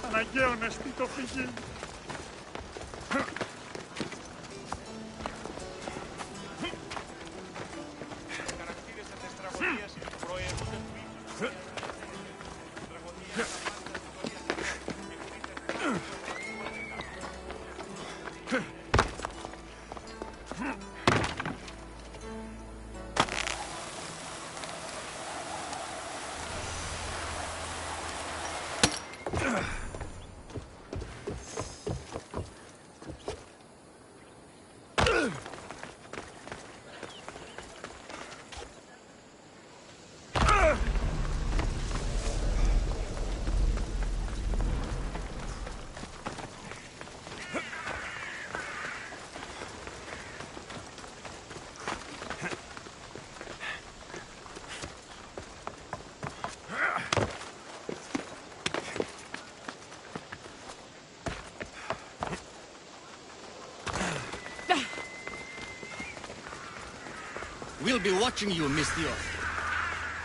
Αναγκαίο να στεί το φυγή. We'll be watching you, Miss Dios.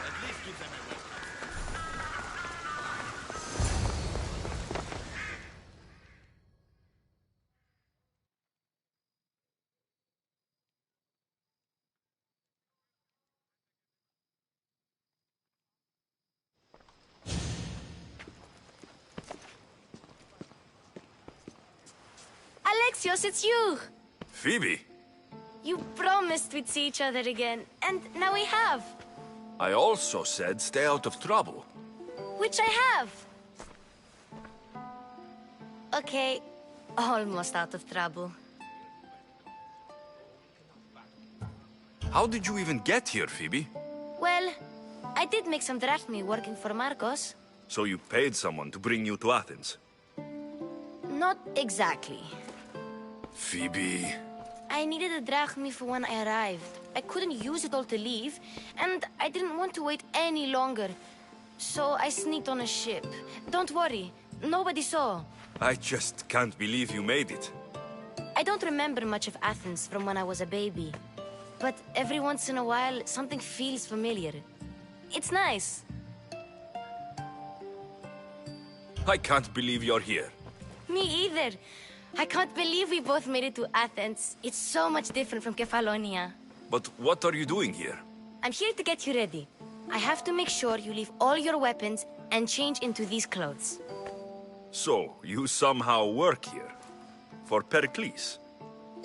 At least give them a weapon. Alexios, it's you! Phoebe! You promised we'd see each other again, and now we have. I also said stay out of trouble. Which I have. Okay, almost out of trouble. How did you even get here, Phoebe? Well, I did make some drachmi working for Marcos. So you paid someone to bring you to Athens? Not exactly. Phoebe... I needed a drachmi for when I arrived. I couldn't use it all to leave, and I didn't want to wait any longer. So I sneaked on a ship. Don't worry, nobody saw. I just can't believe you made it. I don't remember much of Athens from when I was a baby. But every once in a while, something feels familiar. It's nice. I can't believe you're here. Me either. I can't believe we both made it to Athens. It's so much different from Kefalonia. But what are you doing here? I'm here to get you ready. I have to make sure you leave all your weapons and change into these clothes. So, you somehow work here? For Pericles?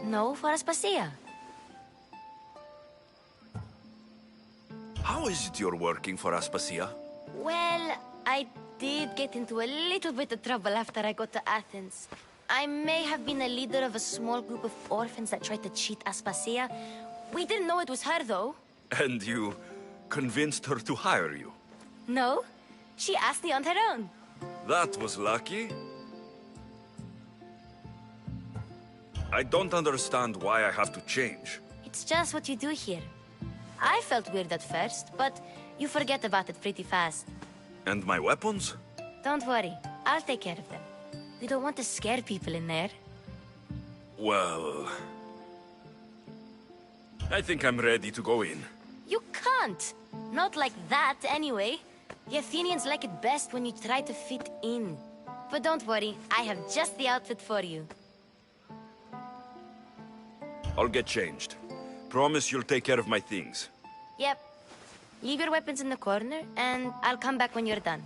No, for Aspasia. How is it you're working for Aspasia? Well, I did get into a little bit of trouble after I got to Athens. I may have been a leader of a small group of orphans that tried to cheat Aspasia. We didn't know it was her, though. And you convinced her to hire you? No, she asked me on her own. That was lucky. I don't understand why I have to change. It's just what you do here. I felt weird at first, but you forget about it pretty fast. And my weapons? Don't worry, I'll take care of them. We don't want to scare people in there. Well... I think I'm ready to go in. You can't! Not like that, anyway. The Athenians like it best when you try to fit in. But don't worry, I have just the outfit for you. I'll get changed. Promise you'll take care of my things. Yep. Leave your weapons in the corner, and I'll come back when you're done.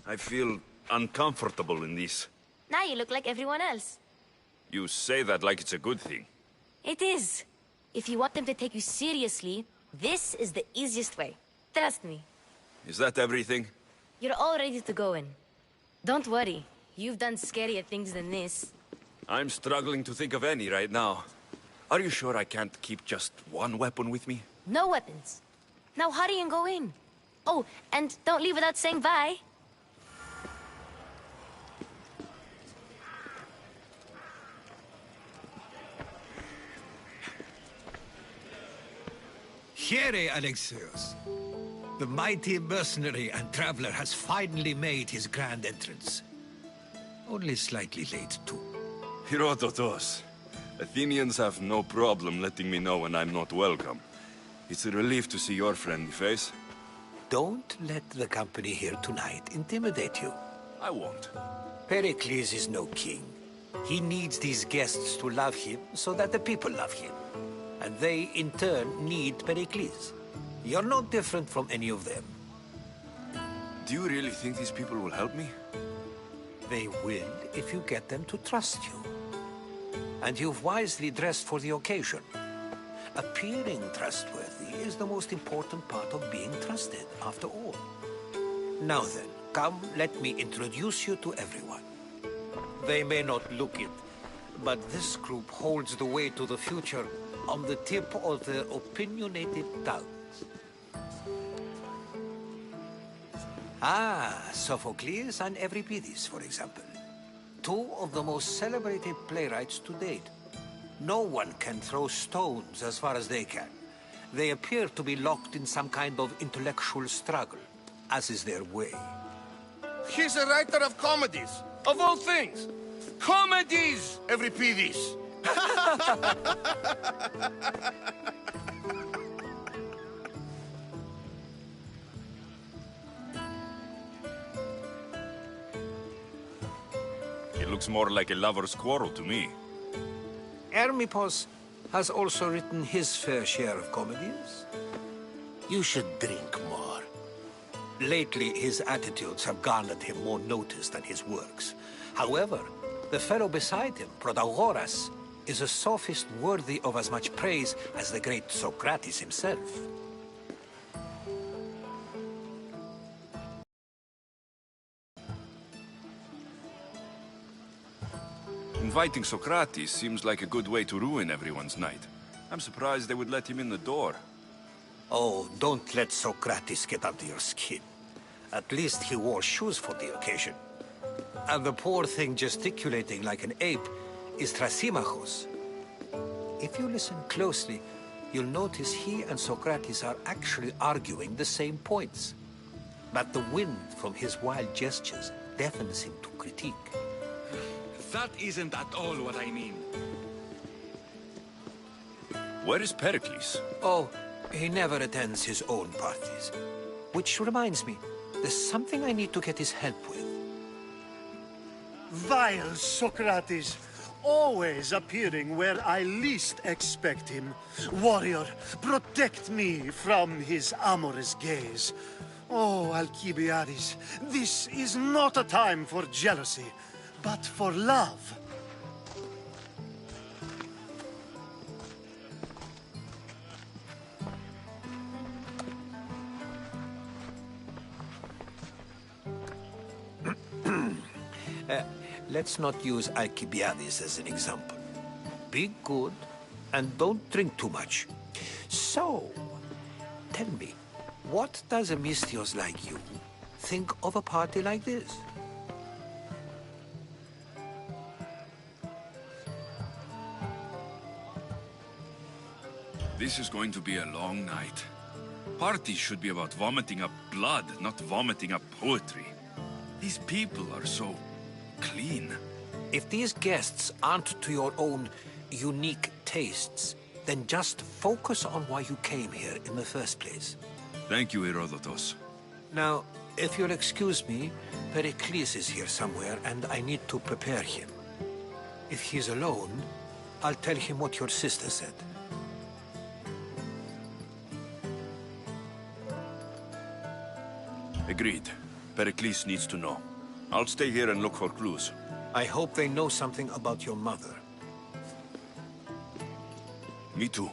I feel uncomfortable in this. Now you look like everyone else. You say that like it's a good thing. It is. If you want them to take you seriously, this is the easiest way. Trust me. Is that everything? You're all ready to go in. Don't worry. You've done scarier things than this. I'm struggling to think of any right now. Are you sure I can't keep just one weapon with me? No weapons. Now hurry and go in. Oh, and don't leave without saying bye. Here, Alexios. The mighty mercenary and traveler has finally made his grand entrance. Only slightly late, too. Herodotos. Athenians have no problem letting me know when I'm not welcome. It's a relief to see your friendly face. Don't let the company here tonight intimidate you. I won't. Pericles is no king. He needs these guests to love him so that the people love him. And they, in turn, need Pericles. You're no different from any of them. Do you really think these people will help me? They will if you get them to trust you. And you've wisely dressed for the occasion. Appearing trustworthy is the most important part of being trusted, after all. Now then, come, let me introduce you to everyone. They may not look it, but this group holds the way to the future on the tip of their opinionated tongues. Ah, Sophocles and Euripides, for example. Two of the most celebrated playwrights to date. No one can throw stones as far as they can. They appear to be locked in some kind of intellectual struggle, as is their way. He's a writer of comedies, of all things. Comedies, Euripides. It looks more like a lover's quarrel to me. Hermippos has also written his fair share of comedies. You should drink more. Lately, his attitudes have garnered him more notice than his works. However, the fellow beside him, Protagoras, is a sophist worthy of as much praise as the great Socrates himself. Inviting Socrates seems like a good way to ruin everyone's night. I'm surprised they would let him in the door. Oh, don't let Socrates get under your skin. At least he wore shoes for the occasion. And the poor thing gesticulating like an ape is Thrasymachos. If you listen closely, you'll notice he and Socrates are actually arguing the same points. But the wind from his wild gestures deafens him to critique. That isn't at all what I mean. Where is Pericles? Oh, he never attends his own parties. Which reminds me, there's something I need to get his help with. Vile Socrates, always appearing where I least expect him. Warrior, protect me from his amorous gaze. Oh, Alcibiades, this is not a time for jealousy, but for love. Let's not use Alcibiades as an example. Be good, and don't drink too much. So, tell me, what does a Misthios like you think of a party like this? This is going to be a long night. Parties should be about vomiting up blood, not vomiting up poetry. These people are so clean. If these guests aren't to your own unique tastes, then just focus on why you came here in the first place. Thank you, Herodotos. Now, if you'll excuse me, Pericles is here somewhere, and I need to prepare him. If he's alone, I'll tell him what your sister said. Agreed. Pericles needs to know. I'll stay here and look for clues. I hope they know something about your mother. Me too.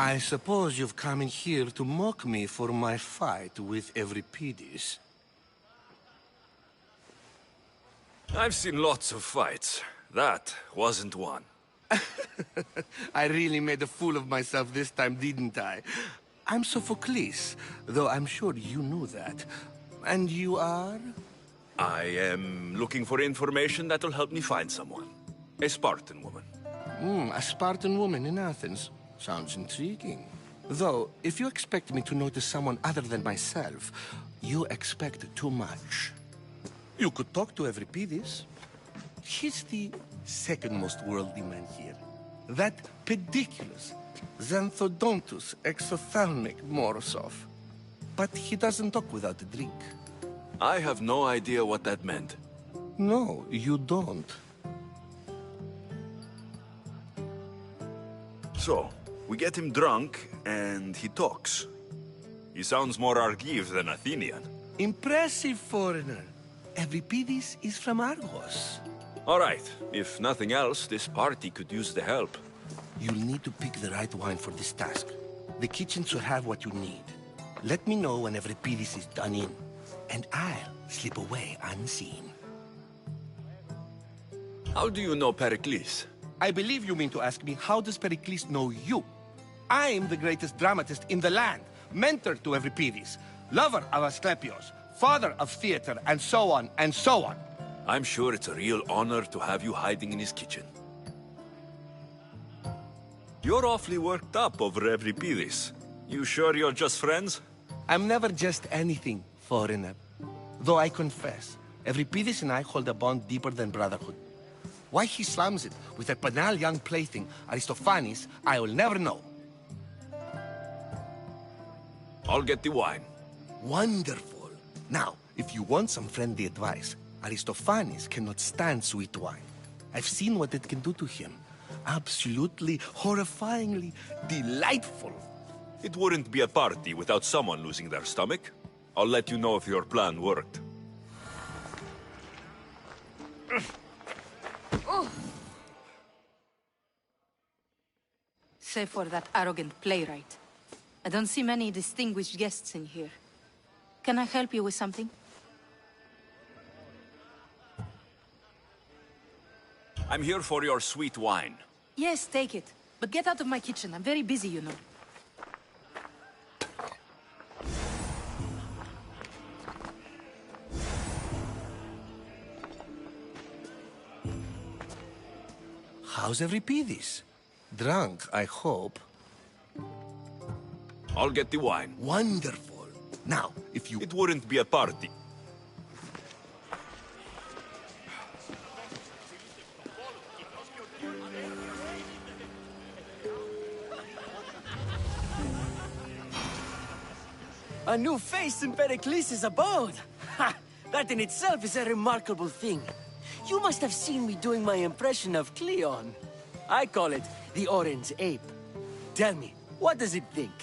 I suppose you've come in here to mock me for my fight with Euripides. I've seen lots of fights. That wasn't one. I really made a fool of myself this time, didn't I? I'm Sophocles, though I'm sure you knew that. And you are? I am looking for information that'll help me find someone. A Spartan woman. A Spartan woman in Athens. Sounds intriguing. Though, if you expect me to notice someone other than myself, you expect too much. You could talk to Euripides. He's the second most worldly man here. That pediculous, xanthodontus exophthalmic Morosov. But he doesn't talk without a drink. I have no idea what that meant. No, you don't. So, we get him drunk, and he talks. He sounds more Argive than Athenian. Impressive, foreigner. Euripides is from Argos. All right, if nothing else, this party could use the help. You'll need to pick the right wine for this task. The kitchen should have what you need. Let me know when Euripides is done in, and I'll slip away unseen. How do you know Pericles? I believe you mean to ask me, how does Pericles know you? I'm the greatest dramatist in the land, mentor to Euripides, lover of Asclepios, father of theater, and so on, and so on. I'm sure it's a real honor to have you hiding in his kitchen. You're awfully worked up over Euripides. You sure you're just friends? I'm never just anything, foreigner. Though I confess, Euripides and I hold a bond deeper than brotherhood. Why he slams it with a banal young plaything, Aristophanes, I will never know. I'll get the wine. Wonderful. Now, if you want some friendly advice, Aristophanes cannot stand sweet wine. I've seen what it can do to him. Absolutely, horrifyingly delightful. It wouldn't be a party without someone losing their stomach. I'll let you know if your plan worked. Save for that arrogant playwright. I don't see many distinguished guests in here. Can I help you with something? I'm here for your sweet wine. Yes, take it. But get out of my kitchen. I'm very busy, you know. How's Euripides? Drunk, I hope. I'll get the wine. Wonderful. Now, if you... It wouldn't be a party. A new face in Pericles' abode! Ha! That in itself is a remarkable thing. You must have seen me doing my impression of Cleon. I call it the Orange Ape. Tell me, what does it think?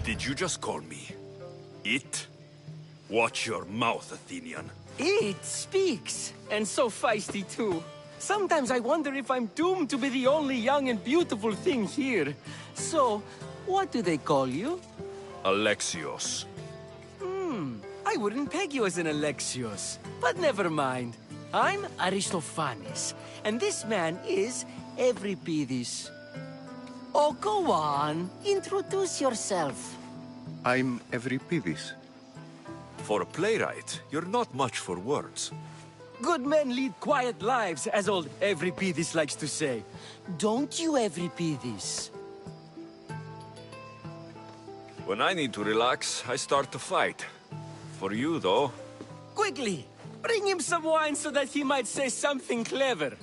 Did you just call me it? Watch your mouth, Athenian. It speaks, and so feisty too. Sometimes I wonder if I'm doomed to be the only young and beautiful thing here. So, what do they call you? Alexios. I wouldn't peg you as an Alexios, but never mind. I'm Aristophanes, and this man is Euripides. Oh, go on. Introduce yourself. I'm Euripides. For a playwright, you're not much for words. Good men lead quiet lives, as old Euripides likes to say. Don't you, Euripides? When I need to relax, I start to fight. For you, though... Quickly! Bring him some wine so that he might say something clever.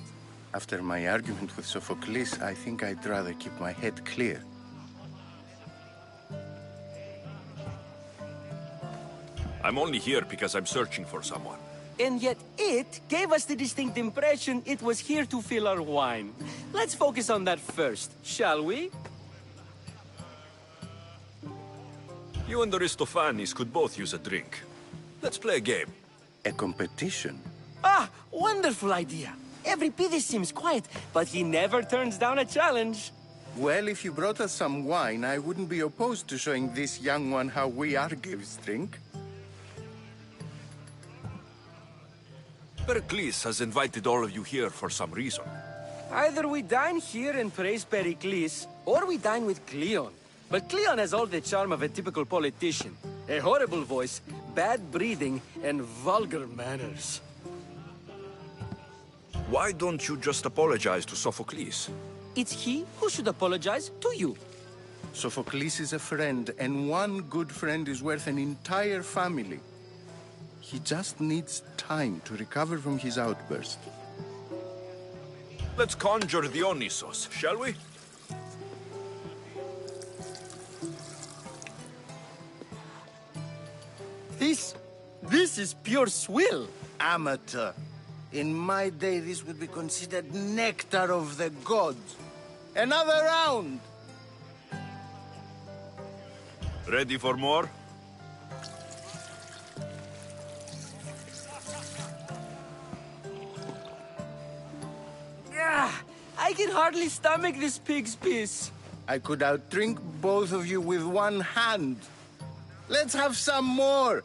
After my argument with Sophocles, I think I'd rather keep my head clear. I'm only here because I'm searching for someone. And yet it gave us the distinct impression it was here to fill our wine. Let's focus on that first, shall we? You and Aristophanes could both use a drink. Let's play a game. A competition? Ah, wonderful idea. Every Pidis seems quiet, but he never turns down a challenge. Well, if you brought us some wine, I wouldn't be opposed to showing this young one how we Argives drink. Pericles has invited all of you here for some reason. Either we dine here and praise Pericles, or we dine with Cleon. But Cleon has all the charm of a typical politician. A horrible voice, bad breeding, and vulgar manners. Why don't you just apologize to Sophocles? It's he who should apologize to you. Sophocles is a friend, and one good friend is worth an entire family. He just needs time to recover from his outburst. Let's conjure Dionysos, shall we? This is pure swill. Amateur. In my day, this would be considered nectar of the gods. Another round! Ready for more? I can hardly stomach this pig's piss. I could outdrink both of you with one hand. Let's have some more!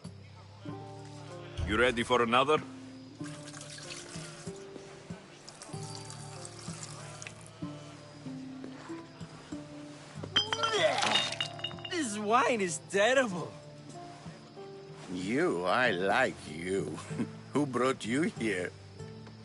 You ready for another? This wine is terrible. I like you. Who brought you here?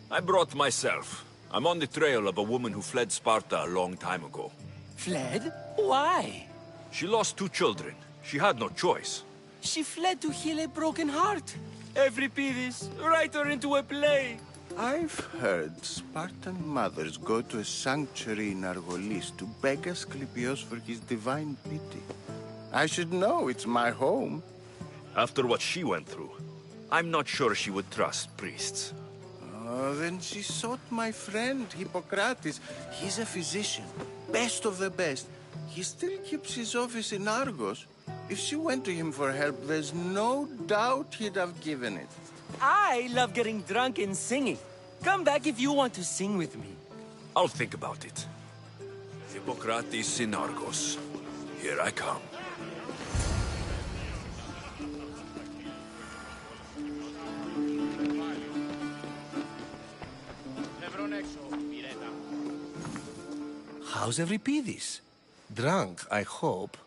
I brought myself. I'm on the trail of a woman who fled Sparta a long time ago. Fled? Why? She lost 2 children. She had no choice. She fled to heal a broken heart. Every Pidis, write her into a play. I've heard Spartan mothers go to a sanctuary in Argolis to beg Asclepios for his divine pity. I should know, it's my home. After what she went through, I'm not sure she would trust priests. Oh, then she sought my friend, Hippocrates. He's a physician, best of the best. He still keeps his office in Argos. If she went to him for help, there's no doubt he'd have given it. I love getting drunk and singing. Come back if you want to sing with me. I'll think about it. Hippocrates in Argos. Here I come. How's Euripides? Drunk, I hope.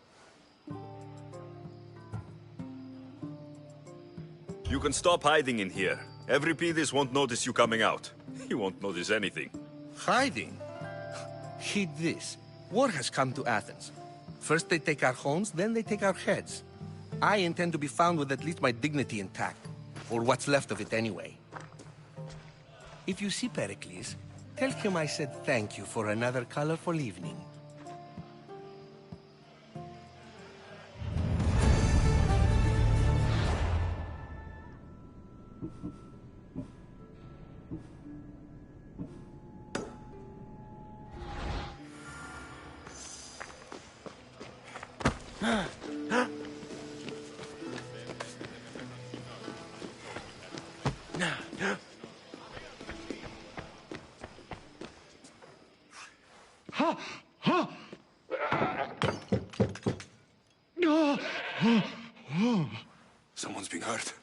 You can stop hiding in here. Euripides won't notice you coming out. He won't notice anything. Hiding? Heed this. War has come to Athens. First they take our homes, then they take our heads. I intend to be found with at least my dignity intact. Or what's left of it anyway. If you see Pericles, tell him I said thank you for another colorful evening. Someone's being hurt.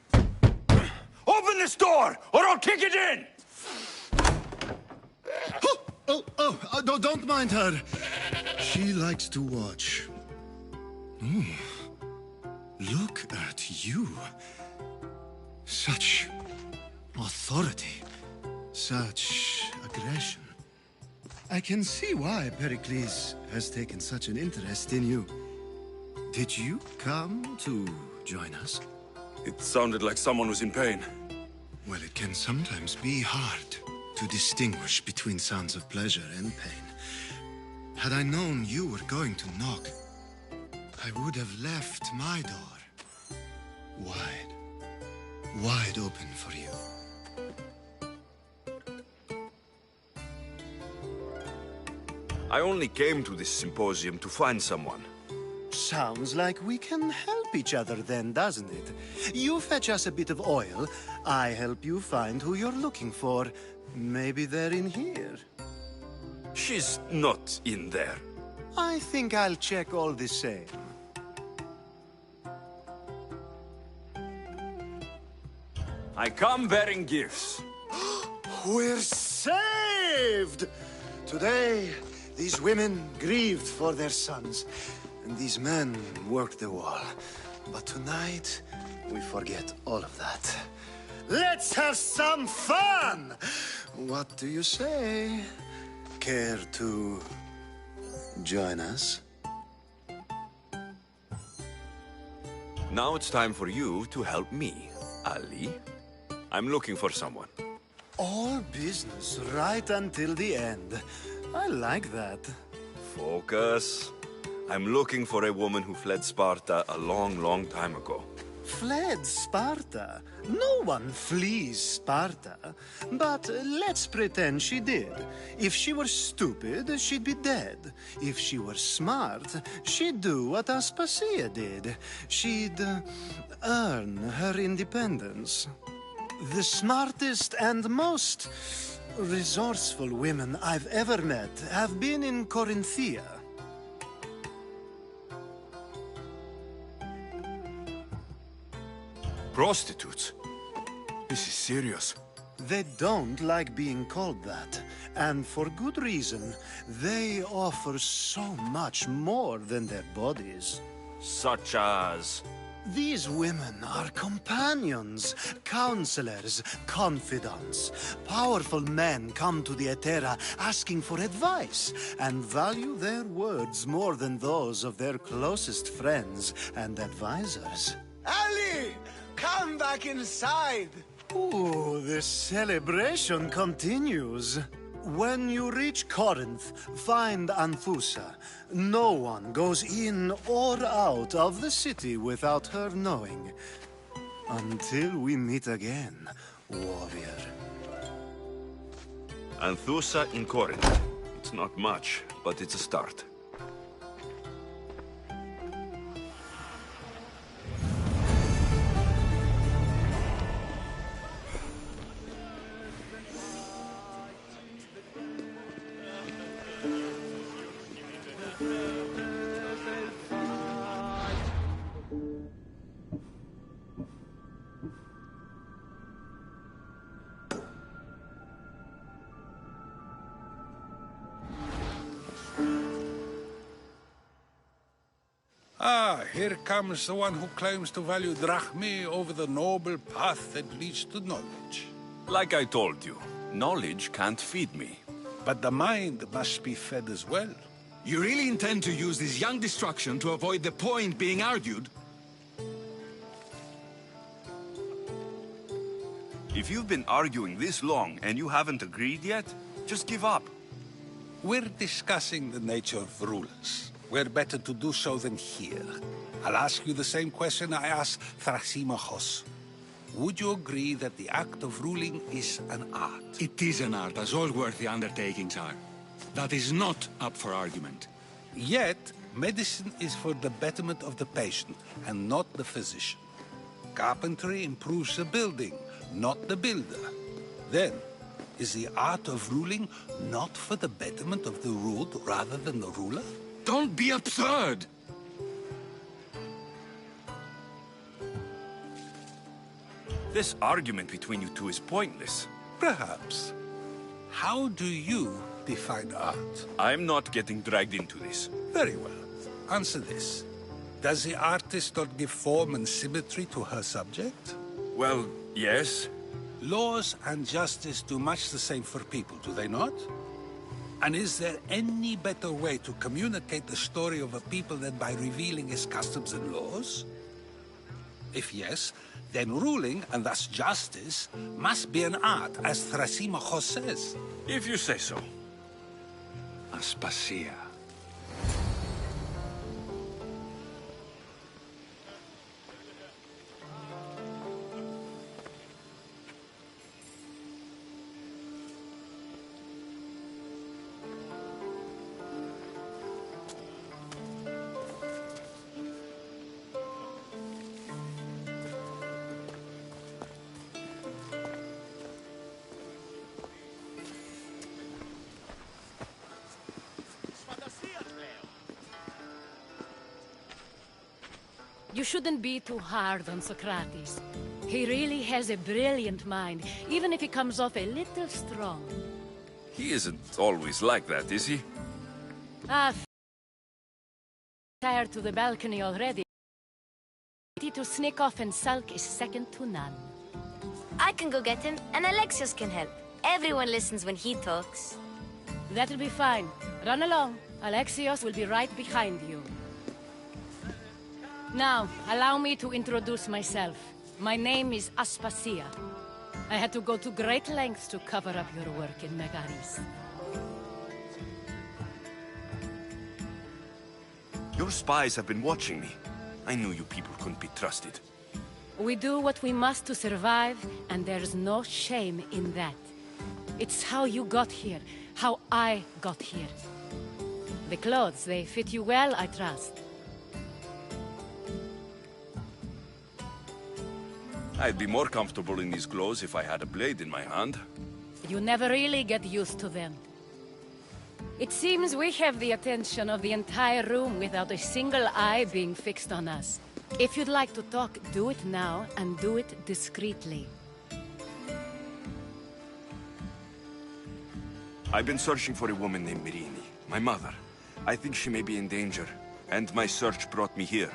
Open this door, or I'll kick it in! Don't mind her. She likes to watch. Look at you. Such authority. Such aggression. I can see why Pericles has taken such an interest in you. Did you come to join us? It sounded like someone was in pain. Well, it can sometimes be hard to distinguish between sounds of pleasure and pain. Had I known you were going to knock, I would have left my door wide open for you. I only came to this symposium to find someone. Sounds like we can help each other then, doesn't it? You fetch us a bit of oil, I help you find who you're looking for. Maybe they're in here. She's not in there. I think I'll check all the same. I come bearing gifts. We're saved! Today, these women grieved for their sons, and these men worked the wall. But tonight, we forget all of that. Let's have some fun! What do you say? Care to join us? Now it's time for you to help me, Ali. I'm looking for someone. All business right until the end. I like that. Focus. I'm looking for a woman who fled Sparta a long, long time ago. Fled Sparta? No one flees Sparta. But let's pretend she did. If she were stupid, she'd be dead. If she were smart, she'd do what Aspasia did. She'd earn her independence. The smartest and most resourceful women I've ever met have been in Corinthia. Prostitutes? This is serious. They don't like being called that, and for good reason. They offer so much more than their bodies. Such as... These women are companions, counselors, confidants. Powerful men come to the Etera asking for advice and value their words more than those of their closest friends and advisors. Ali! Come back inside! Ooh, the celebration continues. When you reach Corinth, find Anthusa. No one goes in or out of the city without her knowing. Until we meet again, warrior. Anthusa in Corinth. It's not much, but it's a start. Ah, here comes the one who claims to value drachmae over the noble path that leads to knowledge. Like I told you, knowledge can't feed me. But the mind must be fed as well. You really intend to use this young destruction to avoid the point being argued? If you've been arguing this long and you haven't agreed yet, just give up. We're discussing the nature of rulers. Where better to do so than here? I'll ask you the same question I asked Thrasymachos. Would you agree that the act of ruling is an art? It is an art, as all worthy undertakings are. That is not up for argument. Yet, medicine is for the betterment of the patient, and not the physician. Carpentry improves the building, not the builder. Then, is the art of ruling not for the betterment of the ruled rather than the ruler? Don't be absurd! This argument between you two is pointless. Perhaps. How do you define art? I'm not getting dragged into this. Very well. Answer this. Does the artist not give form and symmetry to her subject? Well, yes. Laws and justice do much the same for people, do they not? And is there any better way to communicate the story of a people than by revealing its customs and laws? If yes, then ruling, and thus justice, must be an art, as Thrasymachos says. If you say so. Aspasia. You shouldn't be too hard on Socrates. He really has a brilliant mind, even if he comes off a little strong. He isn't always like that, is he? Tired to the balcony already. To sneak off and sulk is second to none. I can go get him, and Alexios can help. Everyone listens when he talks. That'll be fine. Run along. Alexios will be right behind you. Now, allow me to introduce myself. My name is Aspasia. I had to go to great lengths to cover up your work in Megaris. Your spies have been watching me. I knew you people couldn't be trusted. We do what we must to survive, and there's no shame in that. It's how you got here, how I got here. The clothes, they fit you well, I trust. I'd be more comfortable in these clothes if I had a blade in my hand. You never really get used to them. It seems we have the attention of the entire room without a single eye being fixed on us. If you'd like to talk, do it now, and do it discreetly. I've been searching for a woman named Mirini, my mother. I think she may be in danger, and my search brought me here.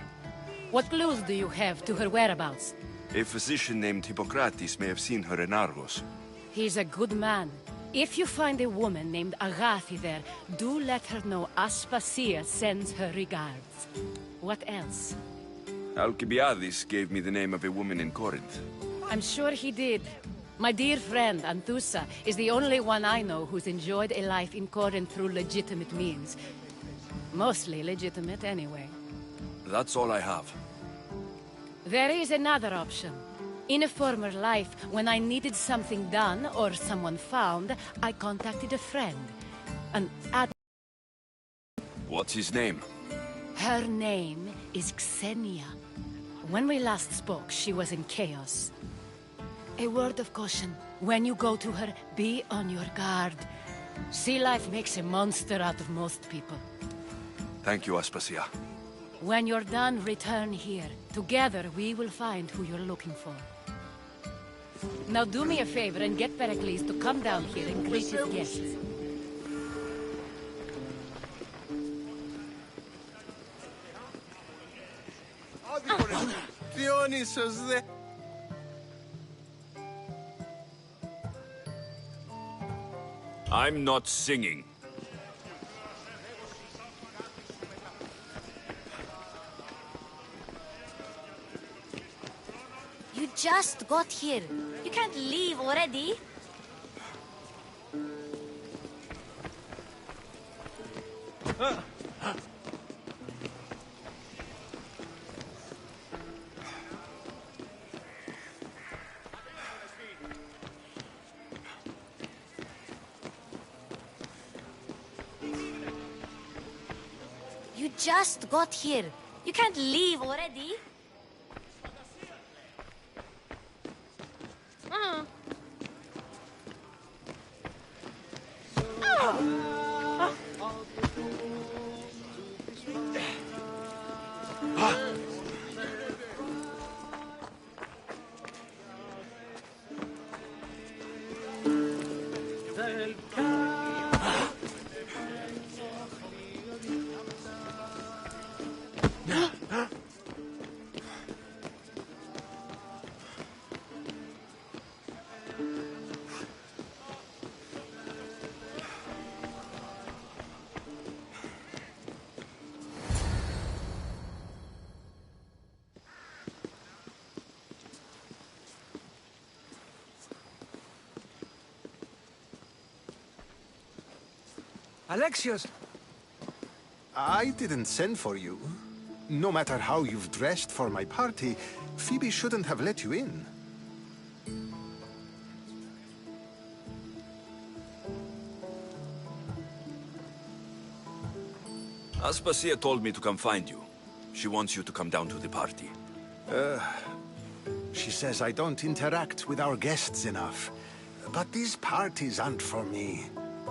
What clues do you have to her whereabouts? A physician named Hippocrates may have seen her in Argos. He's a good man. If you find a woman named Agathi there, do let her know Aspasia sends her regards. What else? Alcibiades gave me the name of a woman in Corinth. I'm sure he did. My dear friend, Anthusa, is the only one I know who's enjoyed a life in Corinth through legitimate means. Mostly legitimate, anyway. That's all I have. There is another option. In a former life, when I needed something done or someone found, I contacted a friend. What's his name? Her name is Xenia. When we last spoke, she was in chaos. A word of caution. When you go to her, be on your guard. Sea life makes a monster out of most people. Thank you, Aspasia. When you're done, return here. Together, we will find who you're looking for. Now do me a favor and get Pericles to come down here and greet his guests. Dionysos, I'm not singing. You just got here. You can't leave already. You just got here. You can't leave already. Alexios! I didn't send for you. No matter how you've dressed for my party, Phoebe shouldn't have let you in. Aspasia told me to come find you. She wants you to come down to the party. She says I don't interact with our guests enough. But these parties aren't for me.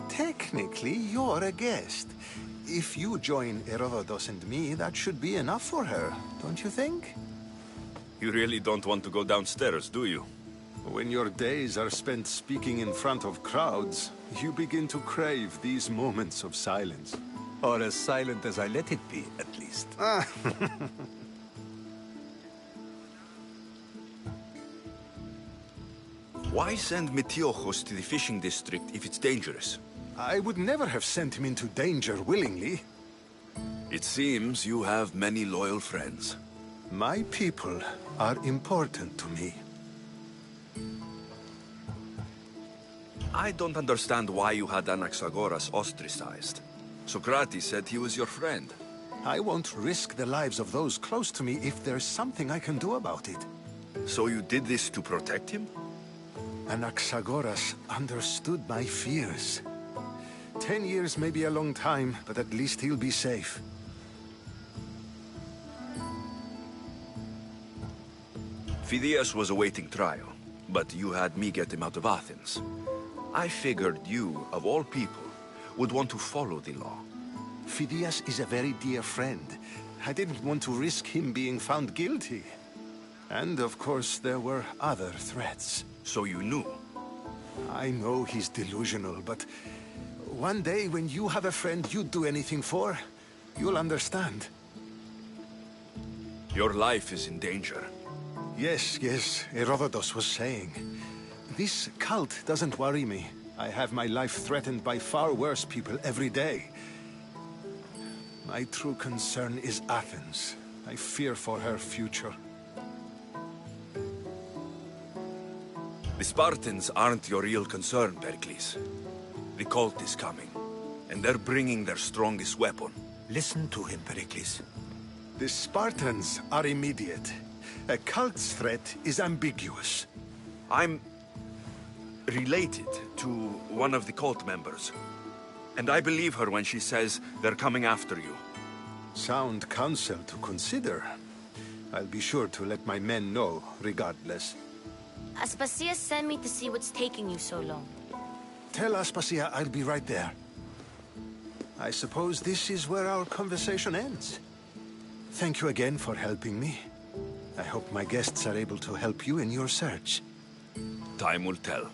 Technically, you're a guest. If you join Herodotus and me, that should be enough for her, don't you think? You really don't want to go downstairs, do you? When your days are spent speaking in front of crowds, you begin to crave these moments of silence. Or as silent as I let it be, at least. Why send Metiojos to the fishing district if it's dangerous? I would never have sent him into danger willingly. It seems you have many loyal friends. My people are important to me. I don't understand why you had Anaxagoras ostracized. Socrates said he was your friend. I won't risk the lives of those close to me if there's something I can do about it. So you did this to protect him? Anaxagoras understood my fears. 10 years may be a long time, but at least he'll be safe. Phidias was awaiting trial, but you had me get him out of Athens. I figured you, of all people, would want to follow the law. Phidias is a very dear friend. I didn't want to risk him being found guilty. And of course, there were other threats. So you knew? I know he's delusional, but one day when you have a friend you'd do anything for, you'll understand. Your life is in danger. Yes, Herodotus was saying. This cult doesn't worry me. I have my life threatened by far worse people every day. My true concern is Athens. I fear for her future. The Spartans aren't your real concern, Pericles. The cult is coming, and they're bringing their strongest weapon. Listen to him, Pericles. The Spartans are immediate. A cult's threat is ambiguous. I'm related to one of the cult members. And I believe her when she says they're coming after you. Sound counsel to consider. I'll be sure to let my men know, regardless. Aspasia sent me to see what's taking you so long. Tell Aspasia I'll be right there. I suppose this is where our conversation ends. Thank you again for helping me. I hope my guests are able to help you in your search. Time will tell.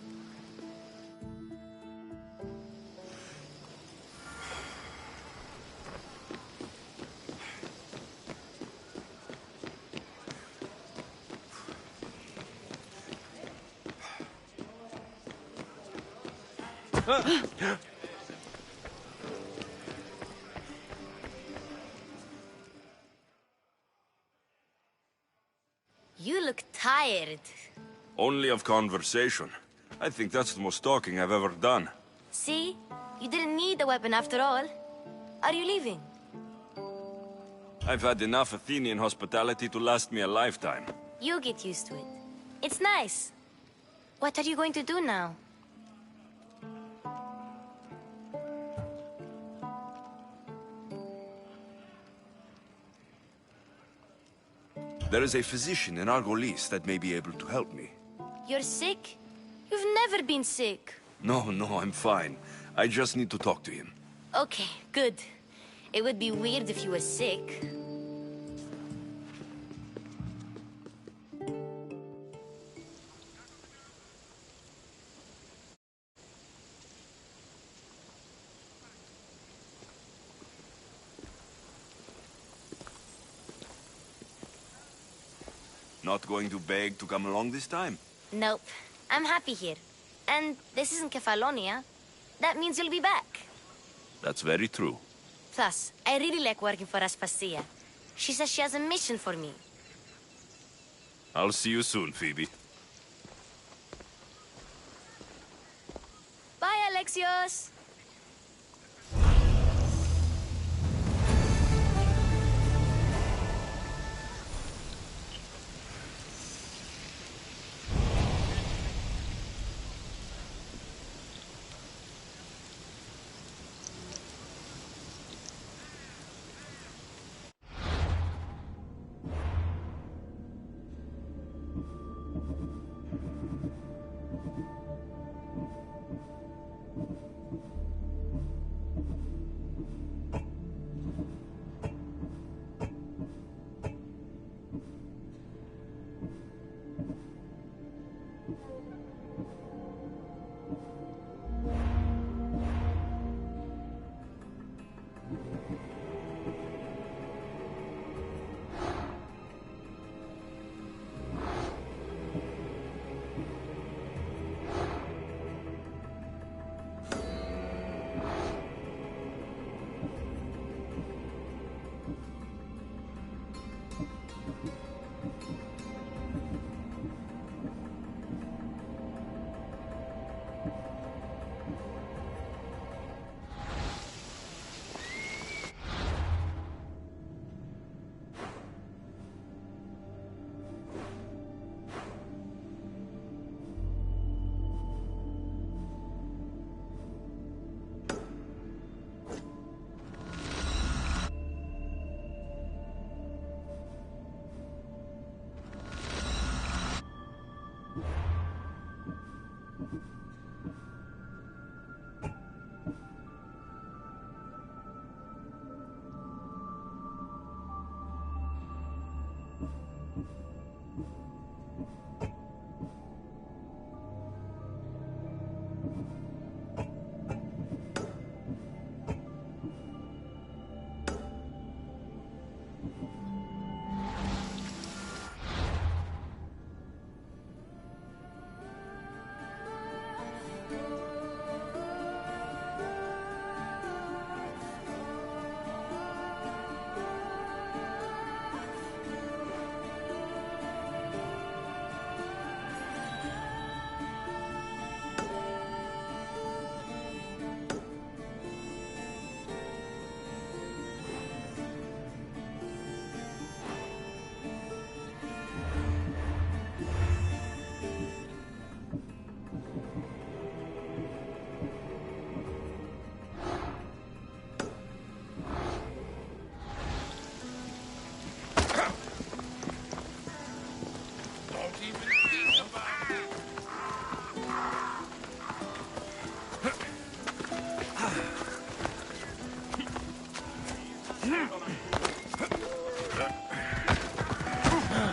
You look tired. Only of conversation. I think that's the most talking I've ever done. See? You didn't need a weapon after all. Are you leaving? I've had enough Athenian hospitality to last me a lifetime. You get used to it. It's nice. What are you going to do now? There is a physician in Argolis that may be able to help me. You're sick? You've never been sick. No, I'm fine. I just need to talk to him. Okay, good. It would be weird if you were sick. Not going to beg to come along this time? Nope. I'm happy here. And this isn't Kefalonia. That means you'll be back. That's very true. Plus, I really like working for Aspasia. She says she has a mission for me. I'll see you soon, Phoebe. Bye, Alexios!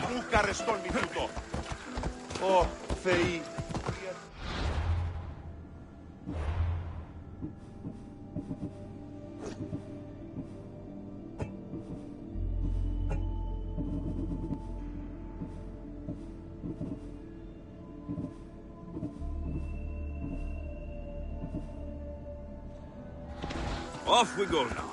Πού καρεστόν μη τούτο. Ω, Θεοί. Off we go now.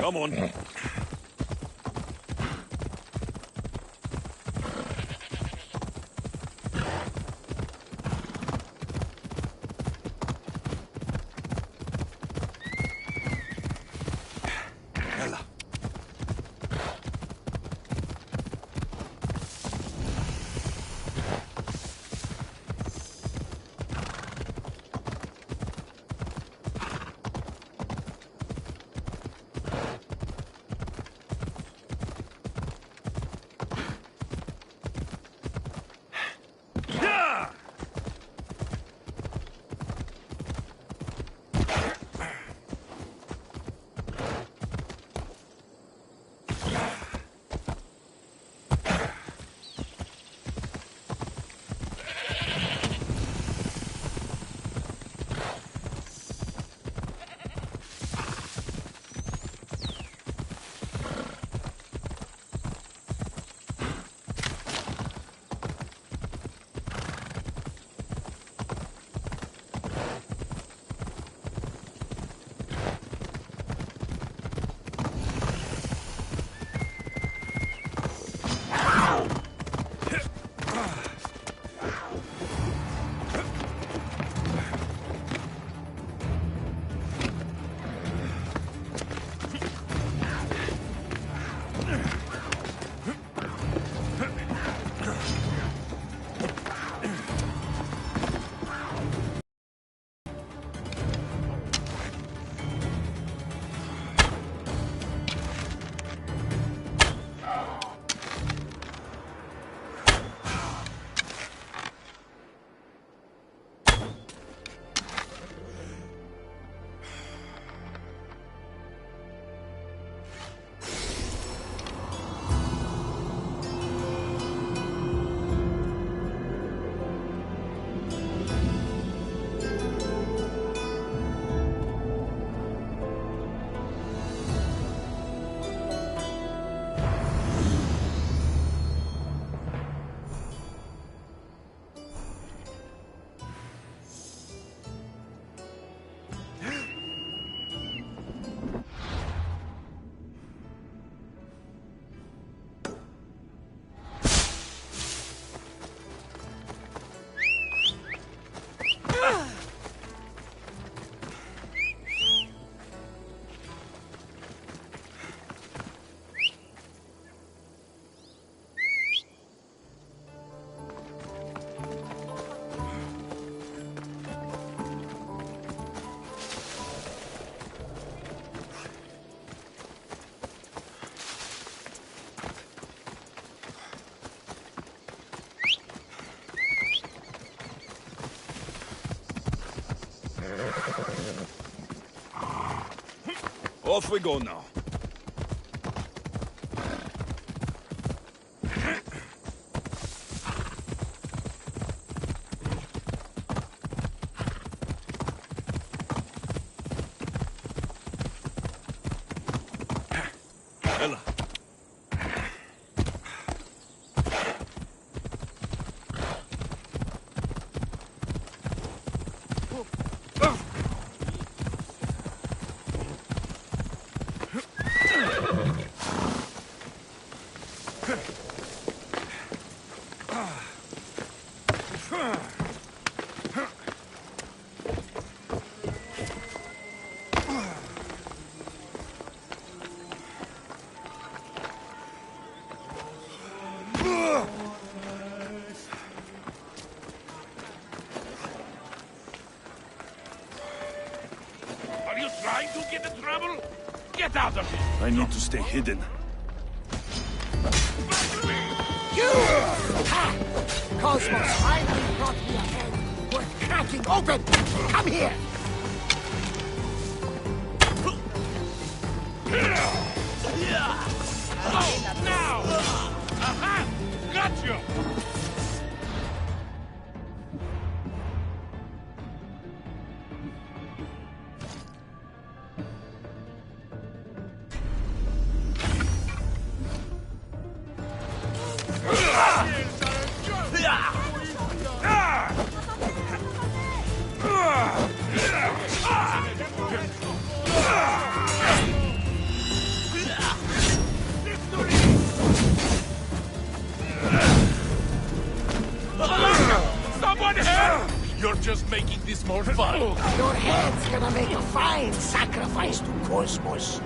Come on. Off we go now. Ella. Are you trying to get in trouble? Get out of here! I need to stay hidden. You! Ha! Cosmos finally brought me a hand worth cracking open! Come here! Oh, now! Aha! Got you! Someone help! You're just making this more fun. Your head's gonna make a fine sacrifice to Cosmos.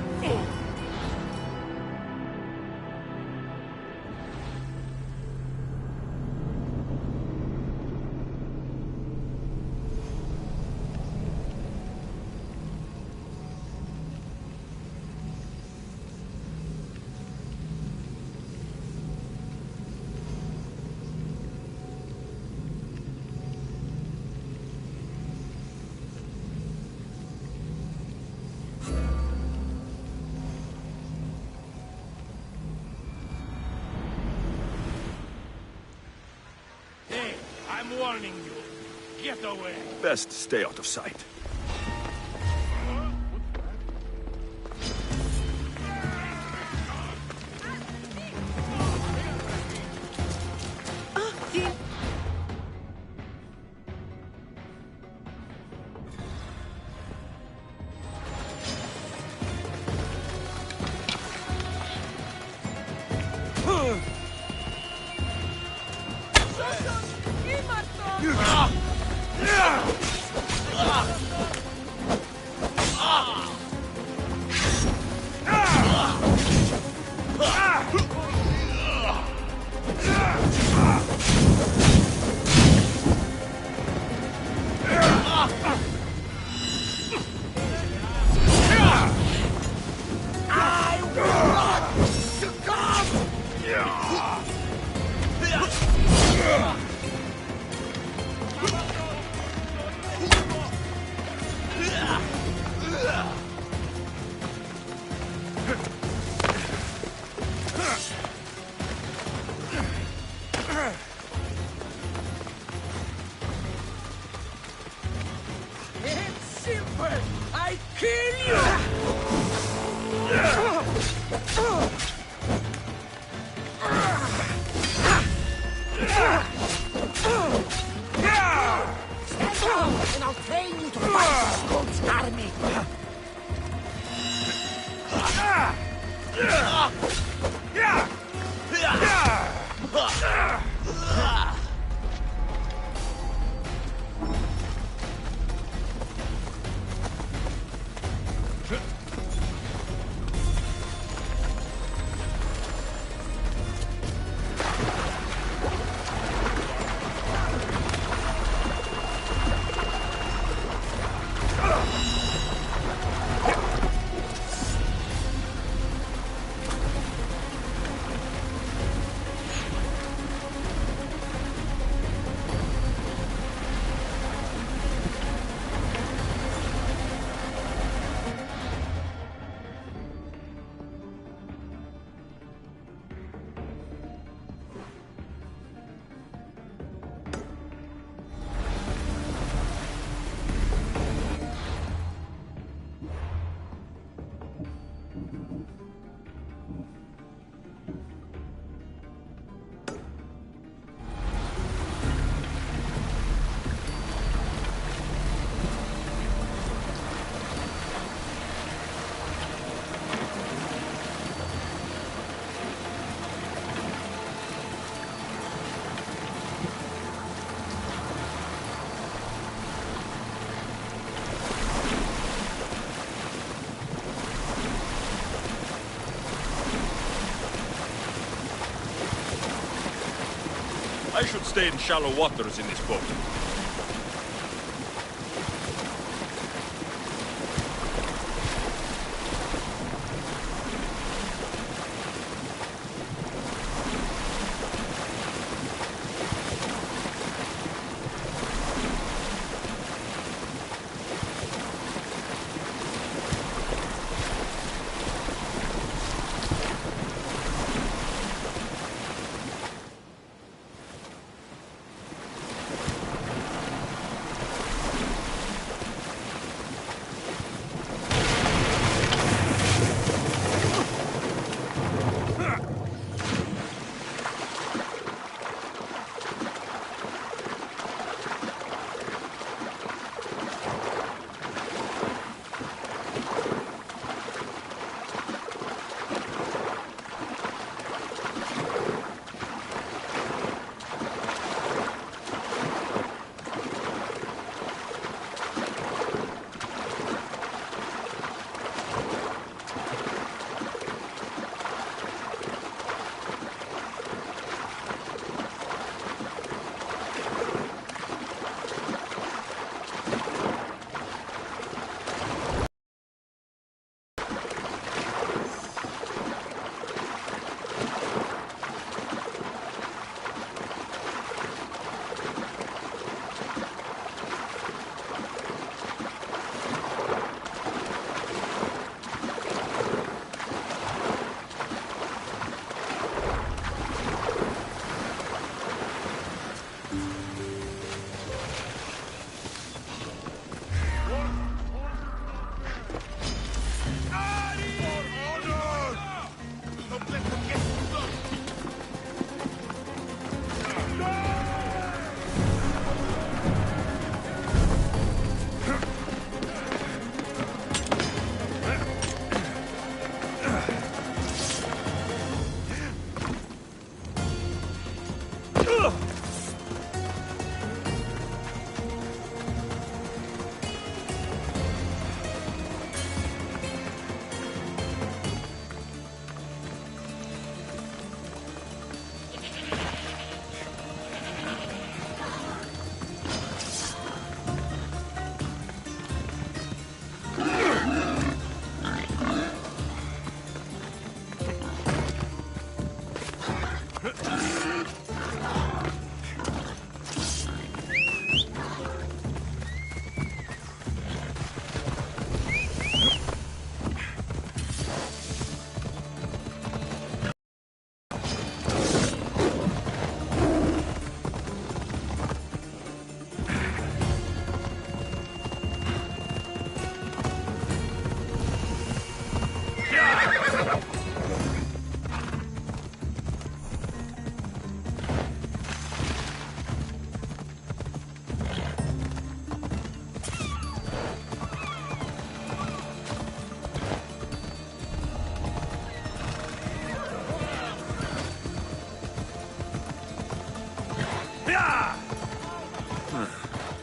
Hey, I'm warning you. Get away. Best stay out of sight. It's simple! I kill you! Stand up, and I'll train you to fight the Scold's army! I should stay in shallow waters in this boat.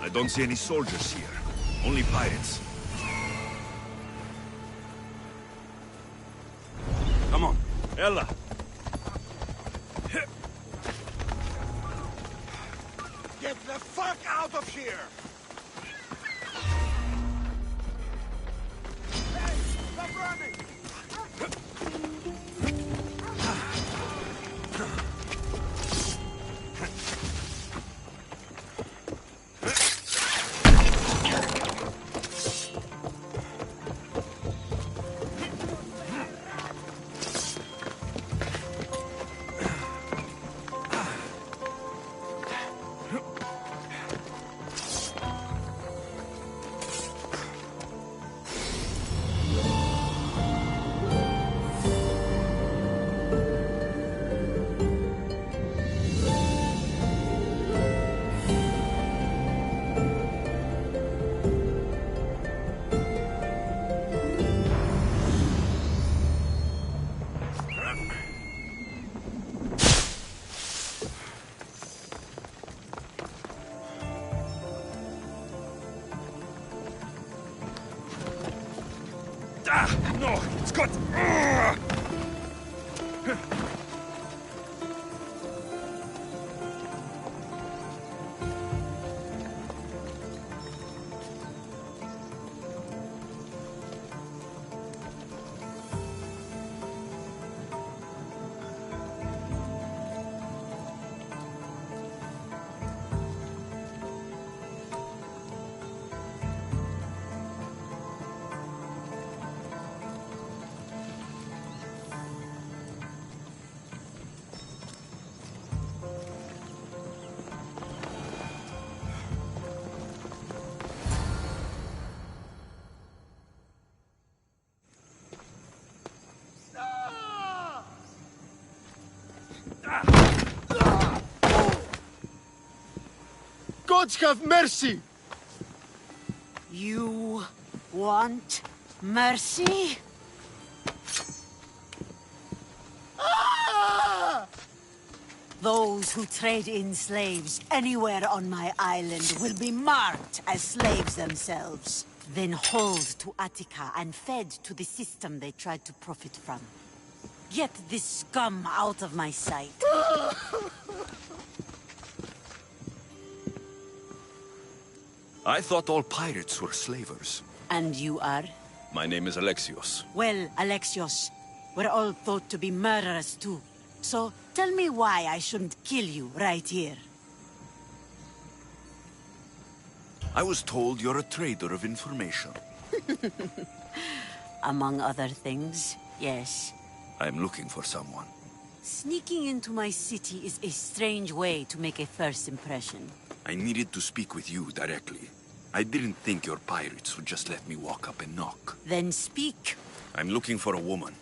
I don't see any soldiers here. Only pirates. Come on, Ella. Get the fuck out of here! Hey, stop running! No, it's got... gods have mercy! You want mercy? Ah! Those who trade in slaves anywhere on my island will be marked as slaves themselves, then hauled to Attica and fed to the system they tried to profit from. Get this scum out of my sight. I thought all pirates were slavers. And you are? My name is Alexios. Well, Alexios, we're all thought to be murderers too. So, tell me why I shouldn't kill you right here. I was told you're a trader of information. Among other things, yes. I'm looking for someone. Sneaking into my city is a strange way to make a first impression. I needed to speak with you directly. I didn't think your pirates would just let me walk up and knock. Then speak. I'm looking for a woman.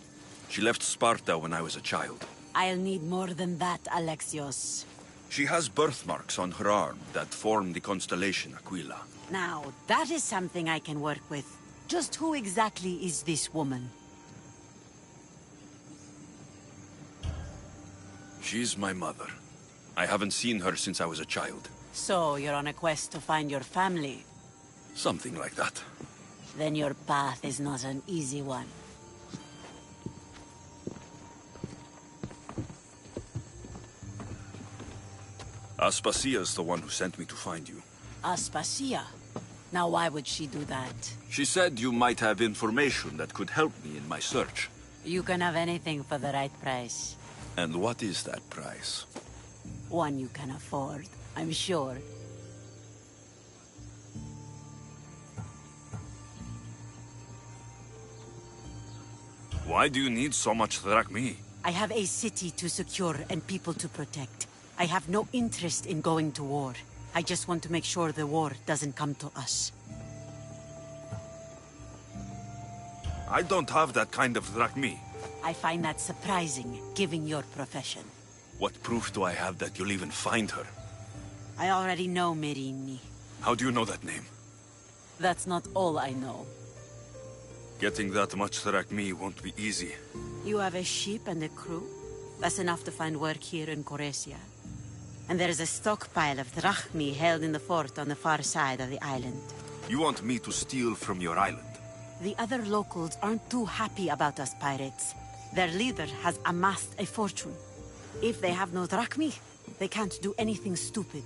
She left Sparta when I was a child. I'll need more than that, Alexios. She has birthmarks on her arm that form the constellation Aquila. Now, that is something I can work with. Just who exactly is this woman? She's my mother. I haven't seen her since I was a child. So, you're on a quest to find your family? Something like that. Then your path is not an easy one. Aspasia's the one who sent me to find you. Aspasia? Now why would she do that? She said you might have information that could help me in my search. You can have anything for the right price. And what is that price? One you can afford, I'm sure. Why do you need so much drachmi? I have a city to secure and people to protect. I have no interest in going to war. I just want to make sure the war doesn't come to us. I don't have that kind of drachmi. I find that surprising, given your profession. What proof do I have that you'll even find her? I already know Merini. How do you know that name? That's not all I know. Getting that much drachmi won't be easy. You have a ship and a crew? That's enough to find work here in Coresia. And there is a stockpile of drachmi held in the fort on the far side of the island. You want me to steal from your island? The other locals aren't too happy about us pirates. Their leader has amassed a fortune. If they have no drachmi, they can't do anything stupid.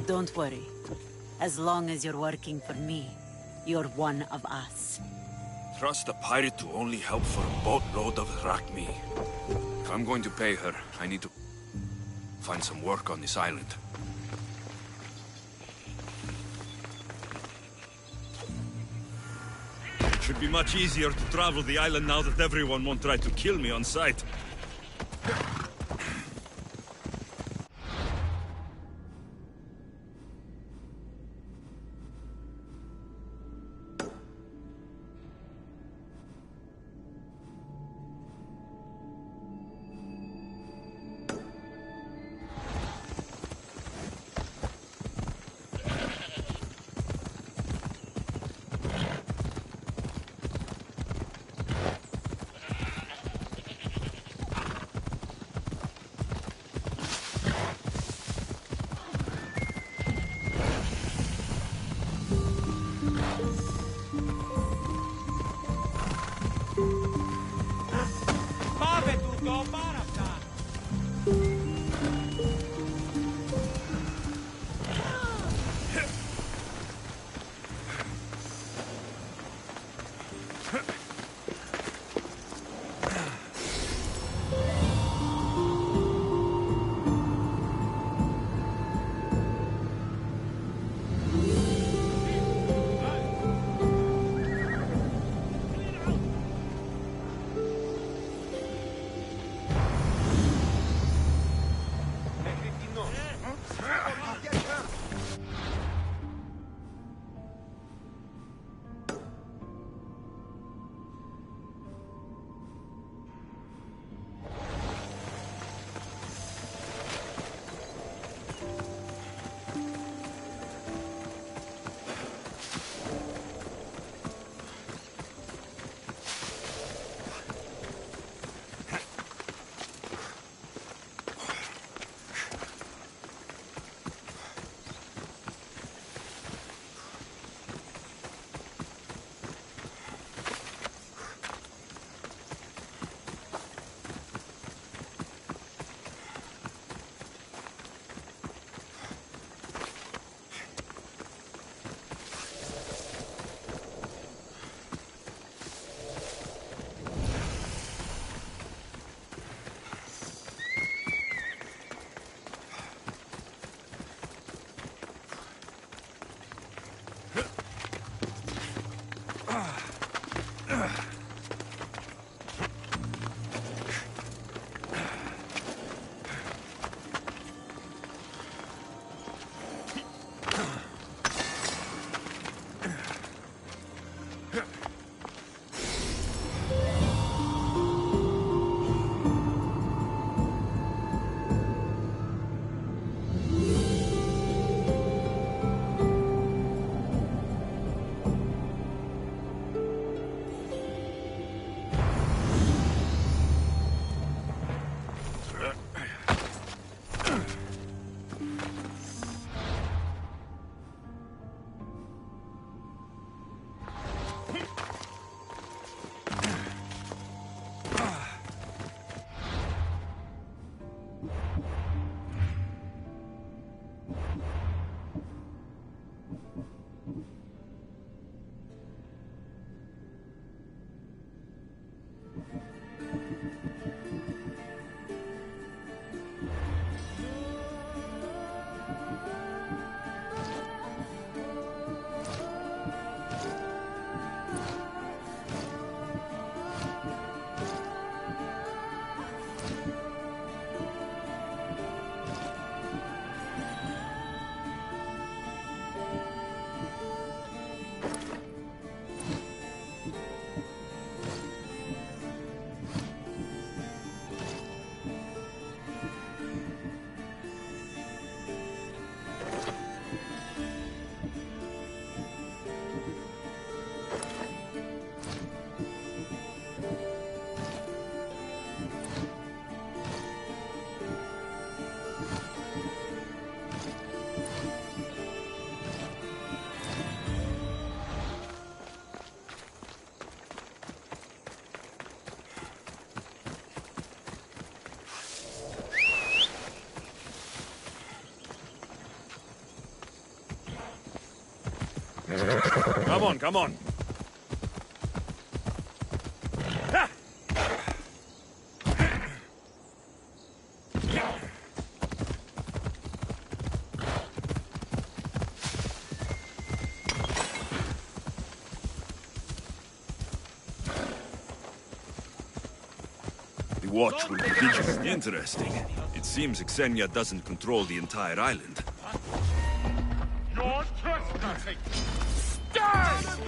Don't worry. As long as you're working for me, you're one of us. Trust a pirate to only help for a boatload of drachmi. If I'm going to pay her, I need to find some work on this island. It should be much easier to travel the island now that everyone won't try to kill me on sight. Come on, come on. The watch will be vigilant. Interesting. It seems Xenia doesn't control the entire island. You're trespassing! Stars!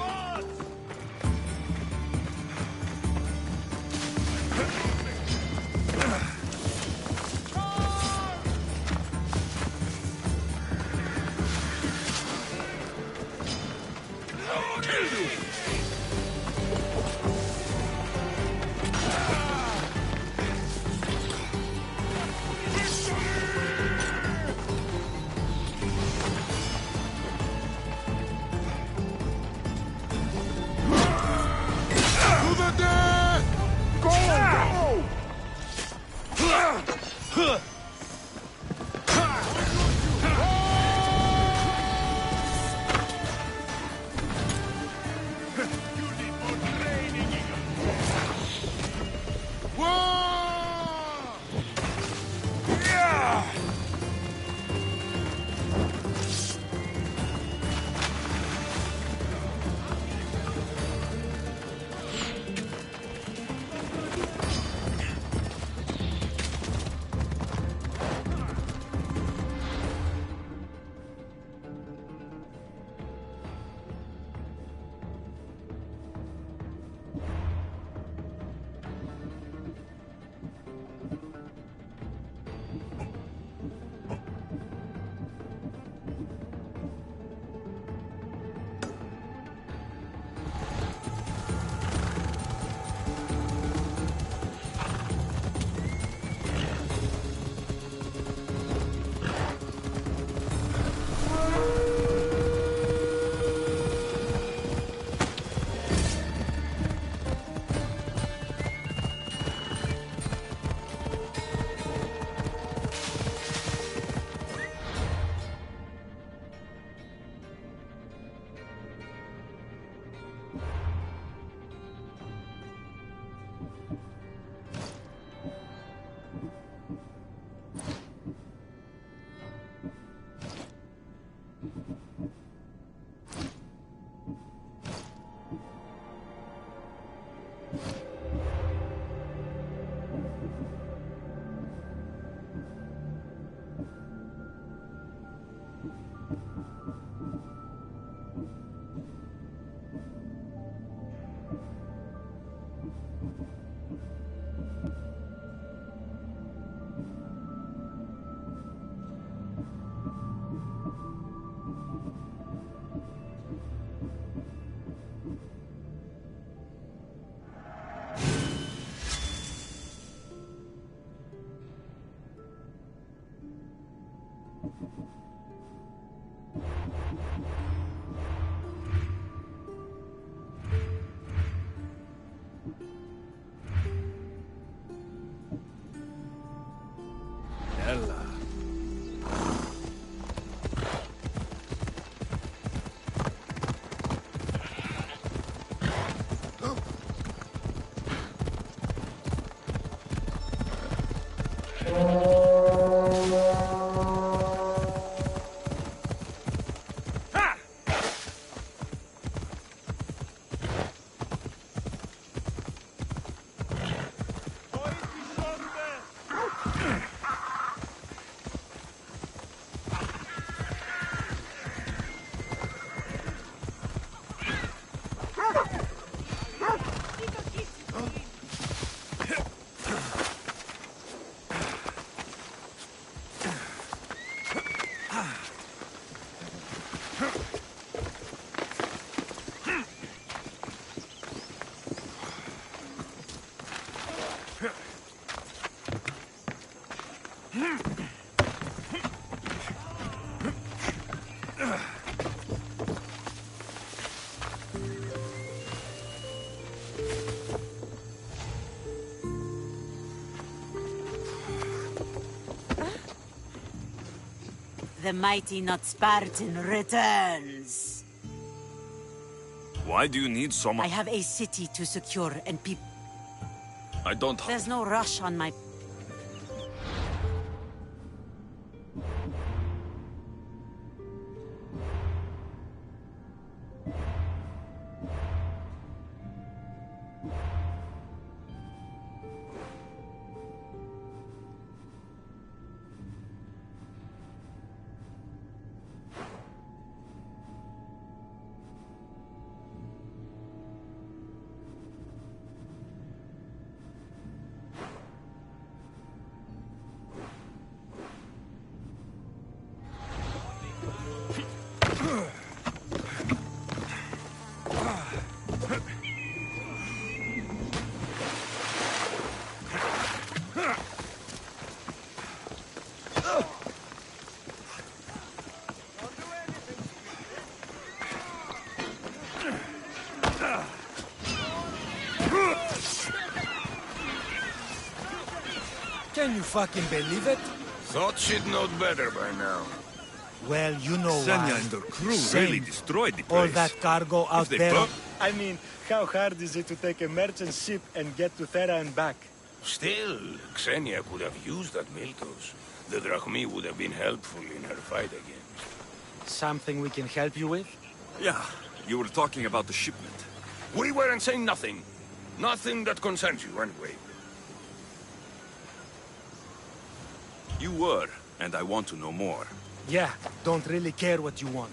The mighty not Spartan returns. Why do you need so much? I have a city to secure and people. I don't... There's no rush on my... Can you fucking believe it? Thought she'd know better by now. Well, you know Xenia why. and her crew Same. really destroyed the place. All that cargo out they there. burn- I mean, how hard is it to take a merchant ship and get to Thera and back? Still, Xenia could have used that Miltos. The Drachmi would have been helpful in her fight against. Something we can help you with? Yeah, you were talking about the shipment. We weren't saying nothing. Nothing that concerns you, anyway. You were, and I want to know more. Yeah, don't really care what you want.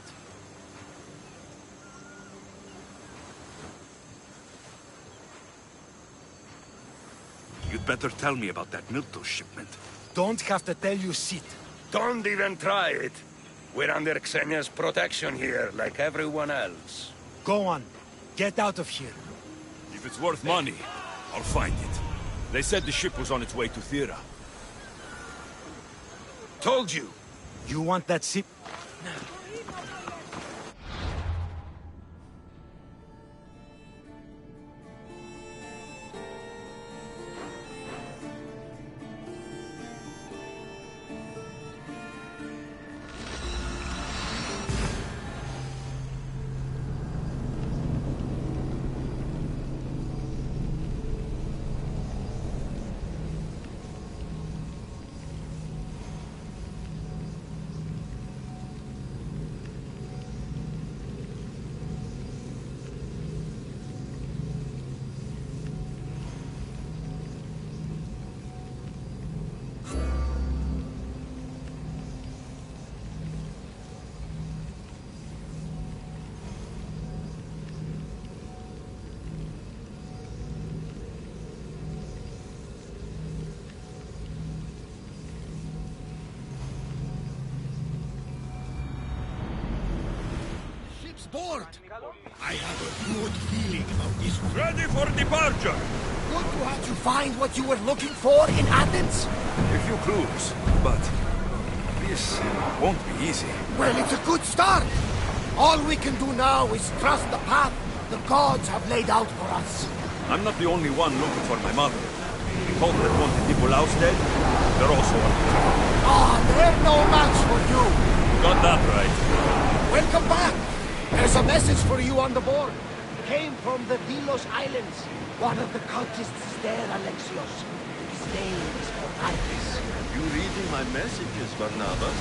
You'd better tell me about that Miltos shipment. Don't have to tell you shit. Don't even try it. We're under Xenia's protection here, like everyone else. Go on. Get out of here. If it's worth money, I'll find it. They said the ship was on its way to Thera. Told you. You want that ship? Board. I have a good feeling about this. Ready for departure! Good to have you find what you were looking for in Athens. A few clues, but this won't be easy. Well, it's a good start. All we can do now is trust the path the gods have laid out for us. I'm not the only one looking for my mother. The folk that wanted Nikolaus dead, they're also on the trail. Ah, they're no match for you. Got that right. Welcome back. There's a message for you on the board. It came from the Delos Islands. One of the cultists there, Alexios. His name is Odyssey. You reading my messages, Barnabas?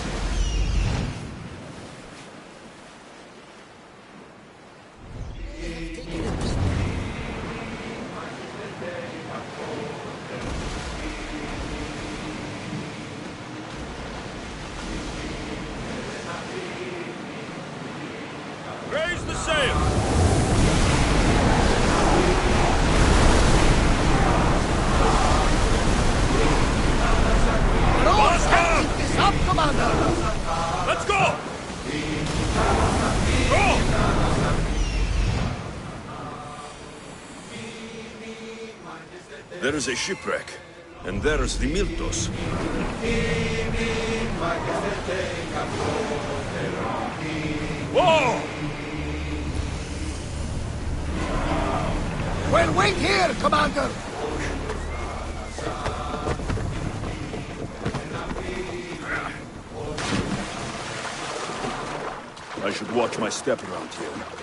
Raise the sail! Let's keep this up, Commander! Let's go! Go! There is a shipwreck, and there's the Miltos. Whoa! Well, wait here, Commander! I should watch my step around here.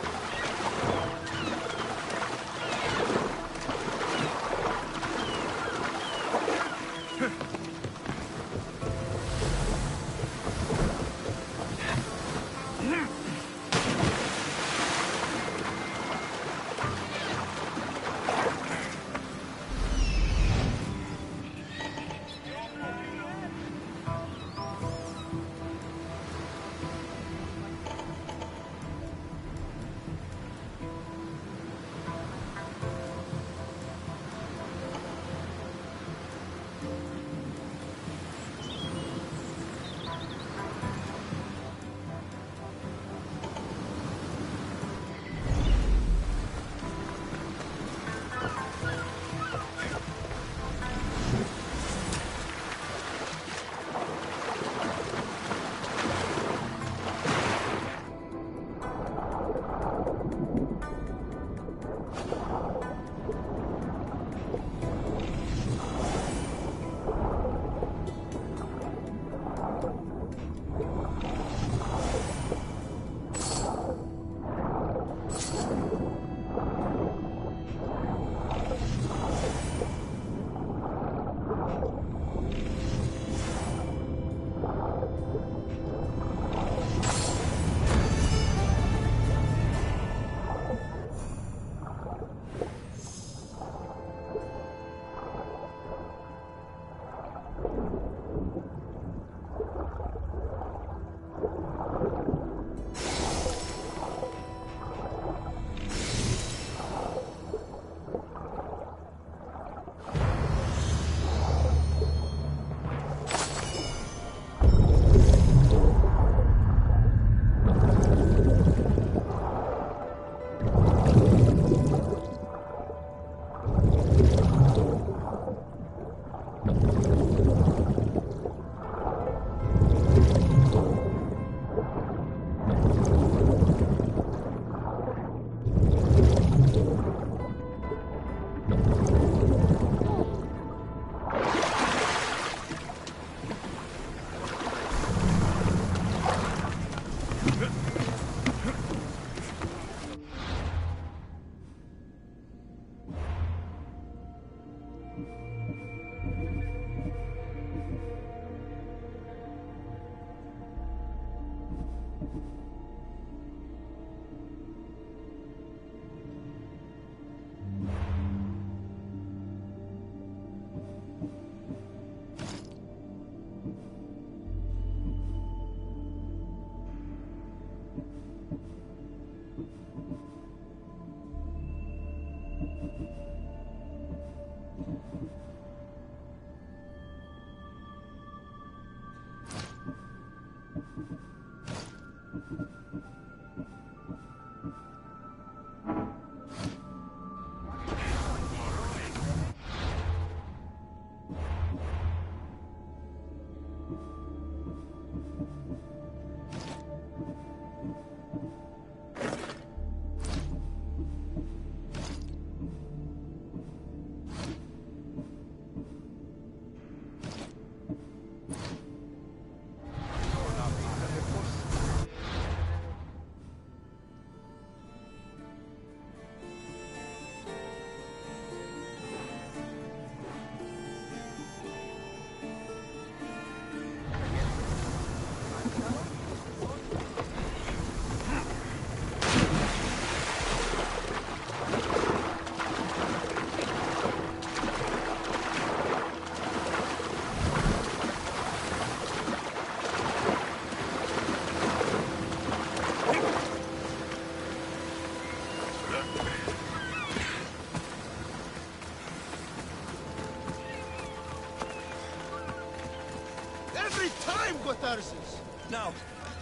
Now,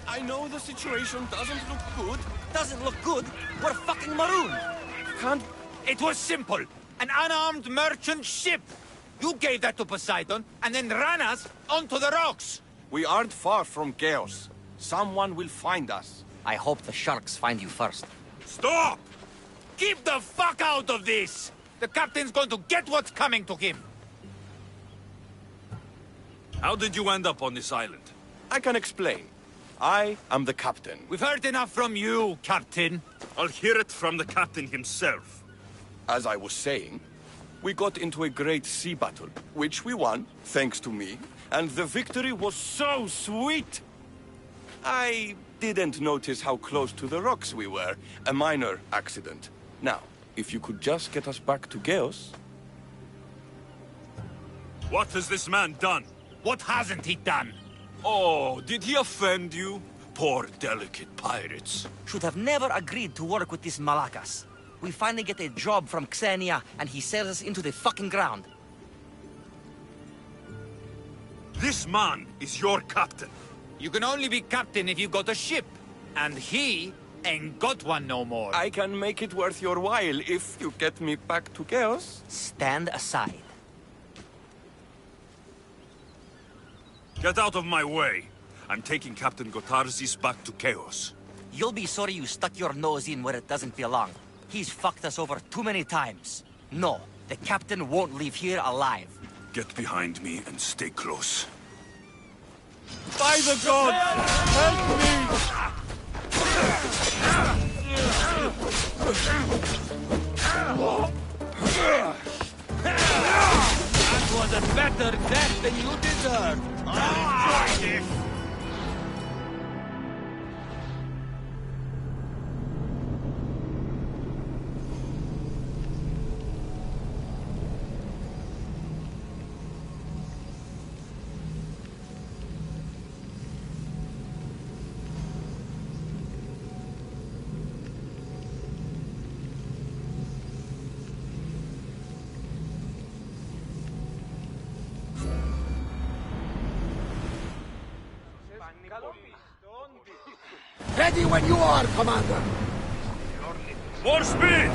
I know the situation doesn't look good. Doesn't look good? We're fucking marooned. Can't... It was simple. An unarmed merchant ship. You gave that to Poseidon, and then ran us onto the rocks. We aren't far from chaos. Someone will find us. I hope the sharks find you first. Stop! Keep the fuck out of this! The captain's going to get what's coming to him. How did you end up on this island? I can explain. I am the captain. We've heard enough from you, Captain. I'll hear it from the captain himself. As I was saying, we got into a great sea battle, which we won, thanks to me, and the victory was so sweet! I didn't notice how close to the rocks we were. A minor accident. Now, if you could just get us back to Chaos... What has this man done? What hasn't he done? Oh, did he offend you? Poor, delicate pirates. Should have never agreed to work with this Malakas. We finally get a job from Xenia, and he sells us into the fucking ground. This man is your captain. You can only be captain if you got a ship. And he ain't got one no more. I can make it worth your while if you get me back to Chaos. Stand aside. Get out of my way. I'm taking Captain Gotarzis back to Chaos. You'll be sorry you stuck your nose in where it doesn't belong. He's fucked us over too many times. No, the captain won't leave here alive. Get behind me and stay close. By the gods! Help me! That was a better death than you deserved. Ready when you are, Commander! More speed!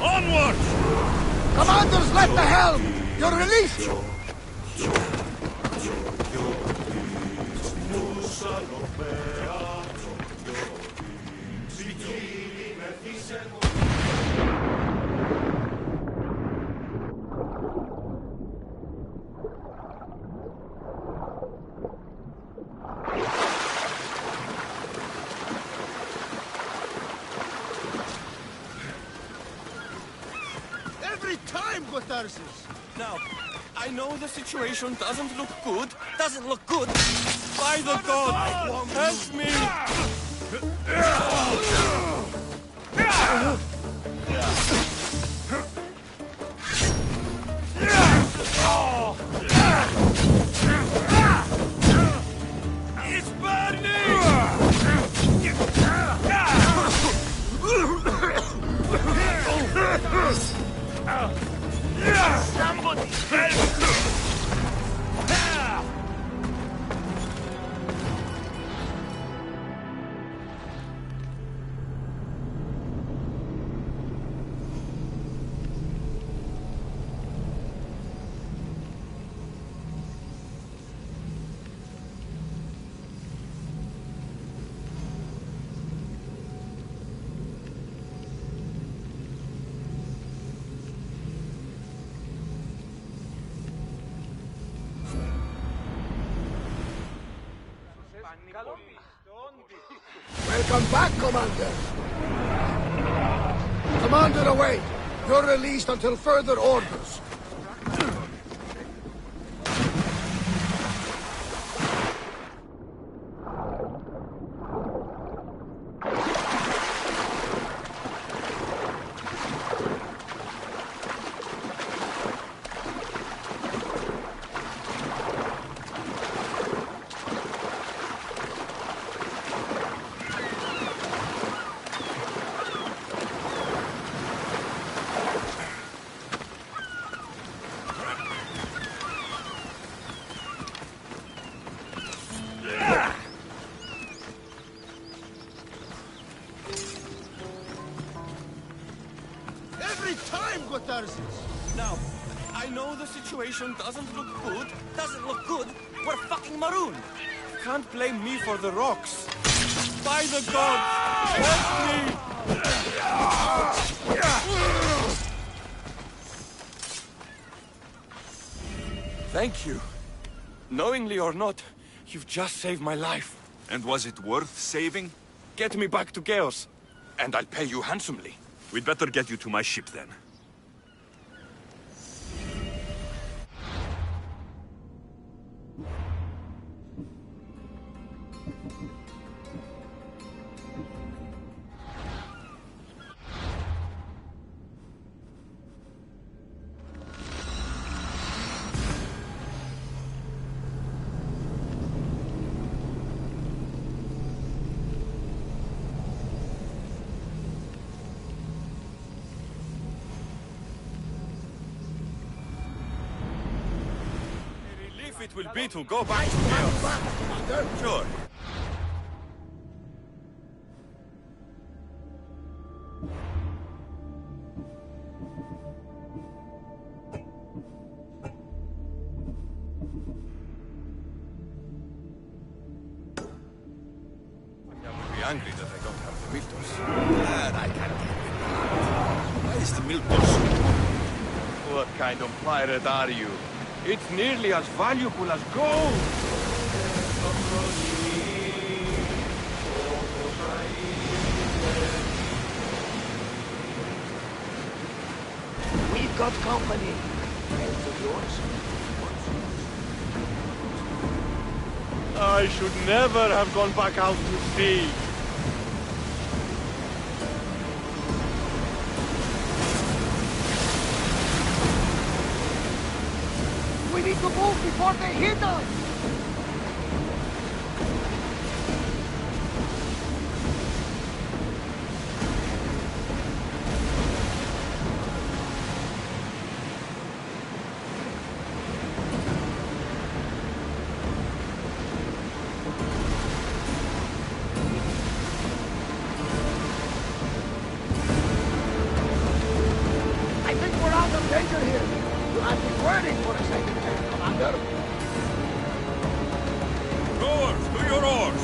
Onwards! Commanders, left the helm! You're released! Every time, Gotarzis! Now, I know the situation doesn't look good. Doesn't look good? By the gods! Help me! It's burning! Somebody help! Welcome back, Commander! Commander, away! You're released until further orders. Every time, Gotarzis! Now, I know the situation doesn't look good. Doesn't look good? We're fucking marooned. Can't blame me for the rocks. By the gods! Help me! Thank you. Knowingly or not, you've just saved my life. And was it worth saving? Get me back to Chaos, and I'll pay you handsomely. We'd better get you to my ship then. It will be to go back to Chaos. Sure. I will be angry that I don't have the Miltos. Glad I can't get with that. Where is the Miltos? What kind of pirate are you? It's nearly as valuable as gold! We've got company. Friends of yours? I should never have gone back out to sea. We need to move before they hit us! I think we're out of danger here. I've been waiting for a second. Commander? Rowers, to your oars!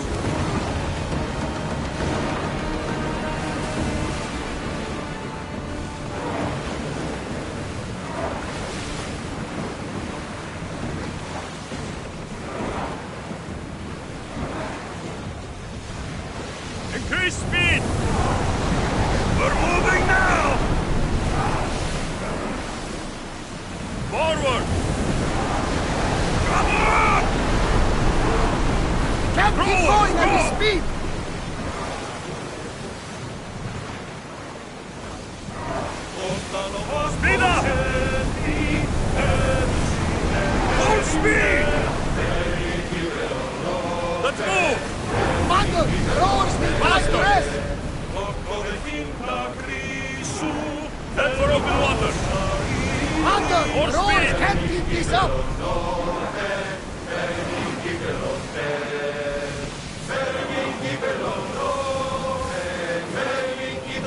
Increase speed! We're moving now! Forward! Can't keep going at this speed! Speed up! Full speed! Let's move! Commander, the rowers need fast rest! Head for open water! Commander, More the rowers speed! can't keep this up!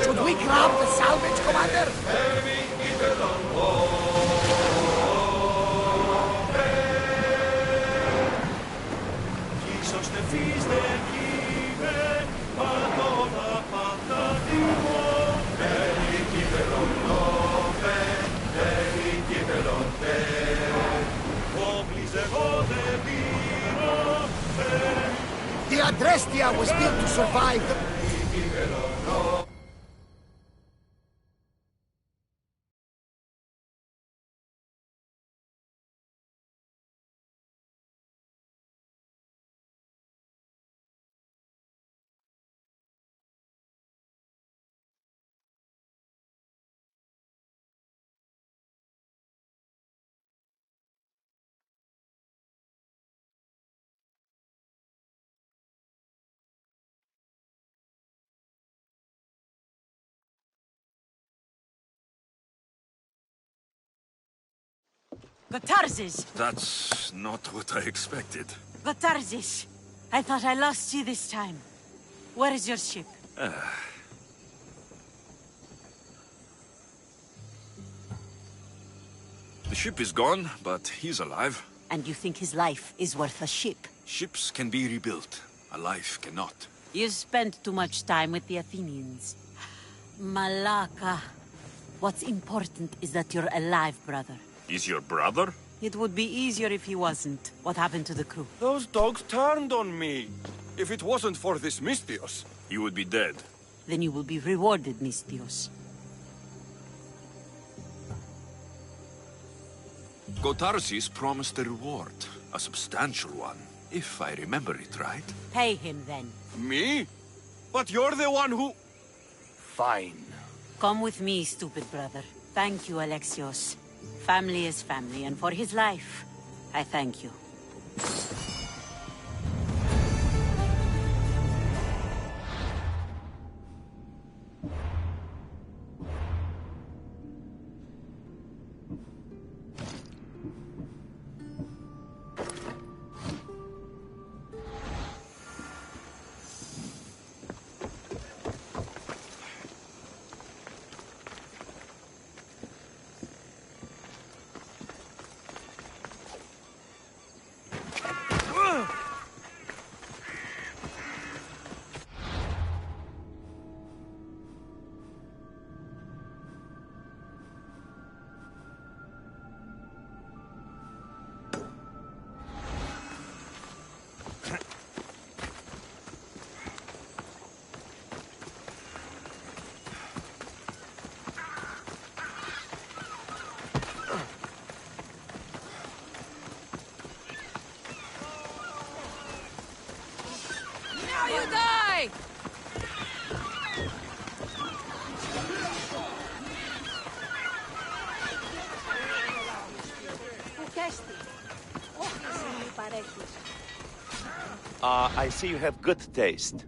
Should we grab the salvage, Commander? The Adrestia was built to survive the... The Tarzis! That's not what I expected. The Tarzis! I thought I lost you this time. Where is your ship? The ship is gone, but he's alive. And you think his life is worth a ship? Ships can be rebuilt. A life cannot. You spent too much time with the Athenians. Malaka. What's important is that you're alive, brother. He's your brother? It would be easier if he wasn't. What happened to the crew? Those dogs turned on me. If it wasn't for this Misthios, You would be dead. Then you will be rewarded, Misthios. Gotarsis promised a reward. A substantial one, if I remember it right. Pay him, then. Me? But you're the one who... Fine. Come with me, stupid brother. Thank you, Alexios. Family is family, and for his life, I thank you. Now you die! I see you have good taste.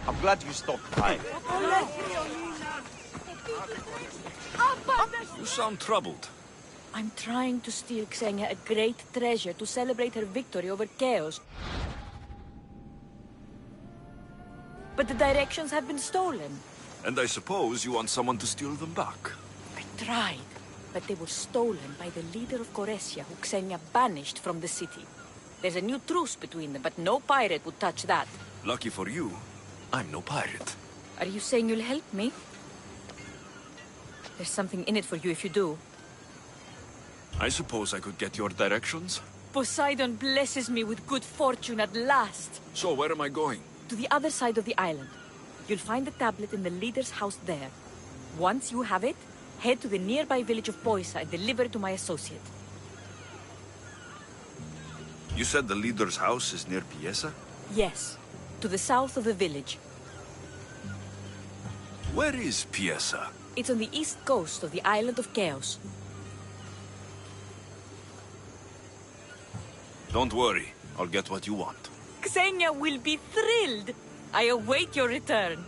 I'm glad you stopped by. You sound troubled. I'm trying to steal Xenia a great treasure to celebrate her victory over Chaos. But the directions have been stolen. And I suppose you want someone to steal them back. I tried, but they were stolen by the leader of Koresia, who Xenia banished from the city. There's a new truce between them, but no pirate would touch that. Lucky for you, I'm no pirate. Are you saying you'll help me? There's something in it for you if you do. I suppose I could get your directions? Poseidon blesses me with good fortune at last. So where am I going? To the other side of the island. You'll find the tablet in the leader's house there. Once you have it, head to the nearby village of Poisa and deliver it to my associate. You said the leader's house is near Piesa? Yes, to the south of the village. Where is Piesa? It's on the east coast of the island of Chaos. Don't worry, I'll get what you want. Xenia will be thrilled. I await your return.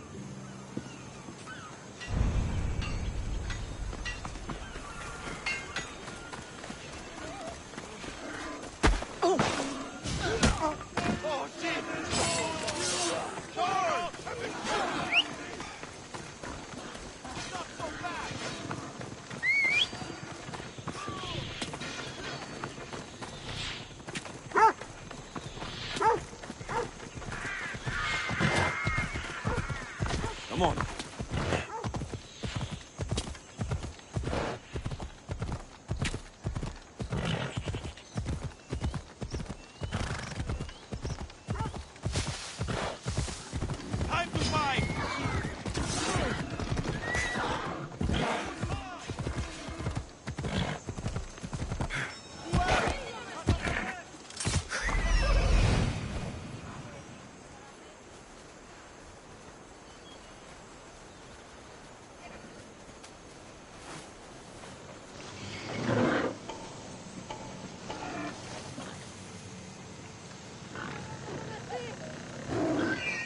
Come on. Time to fight!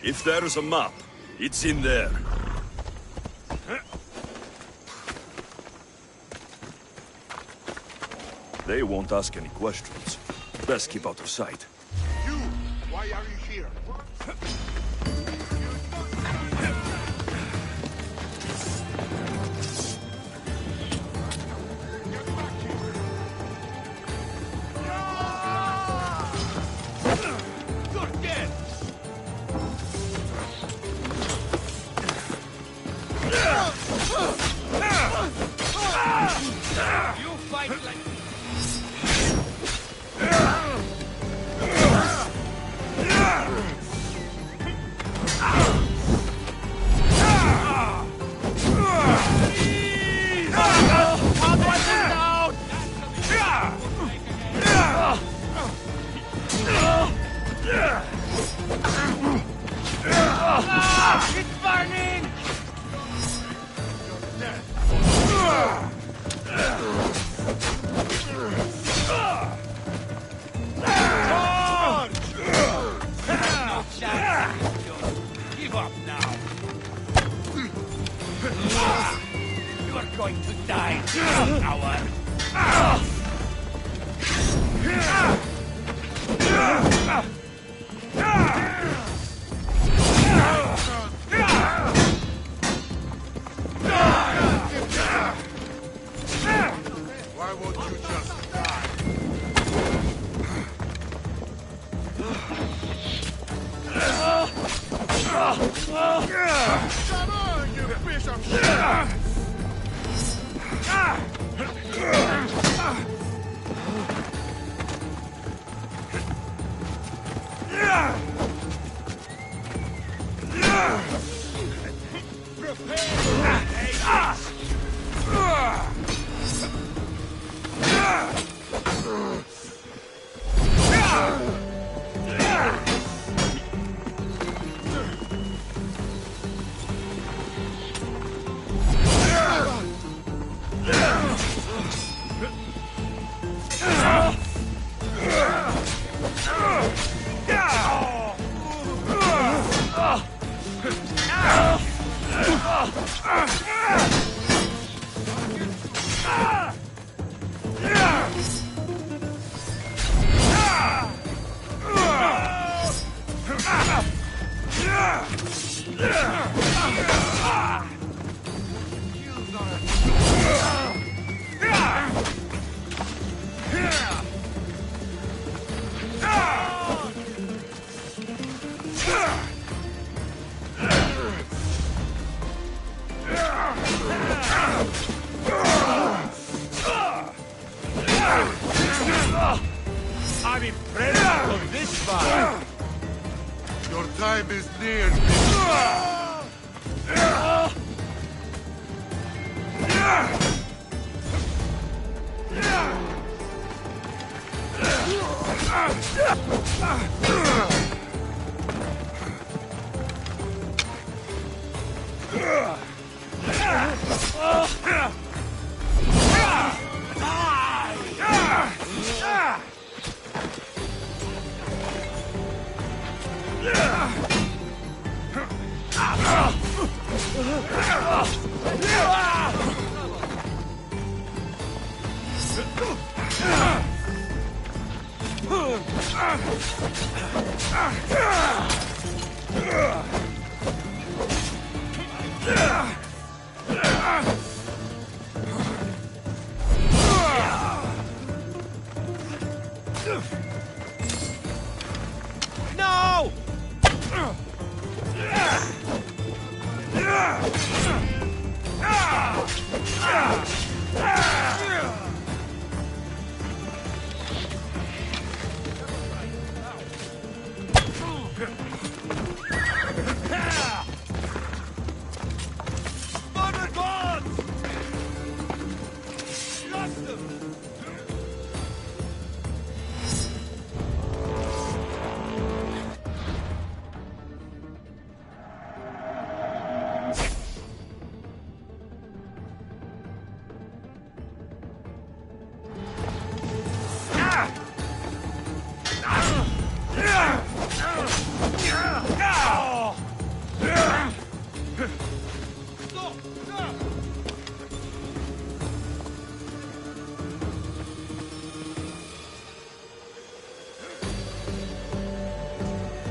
If there's a map, it's in there. They won't ask any questions. Best keep out of sight. You! Why are you here? Why won't you just die? Come on, you piece of shit! I'm impressed of this far. Your time is near. No! Mother gods! Lost them!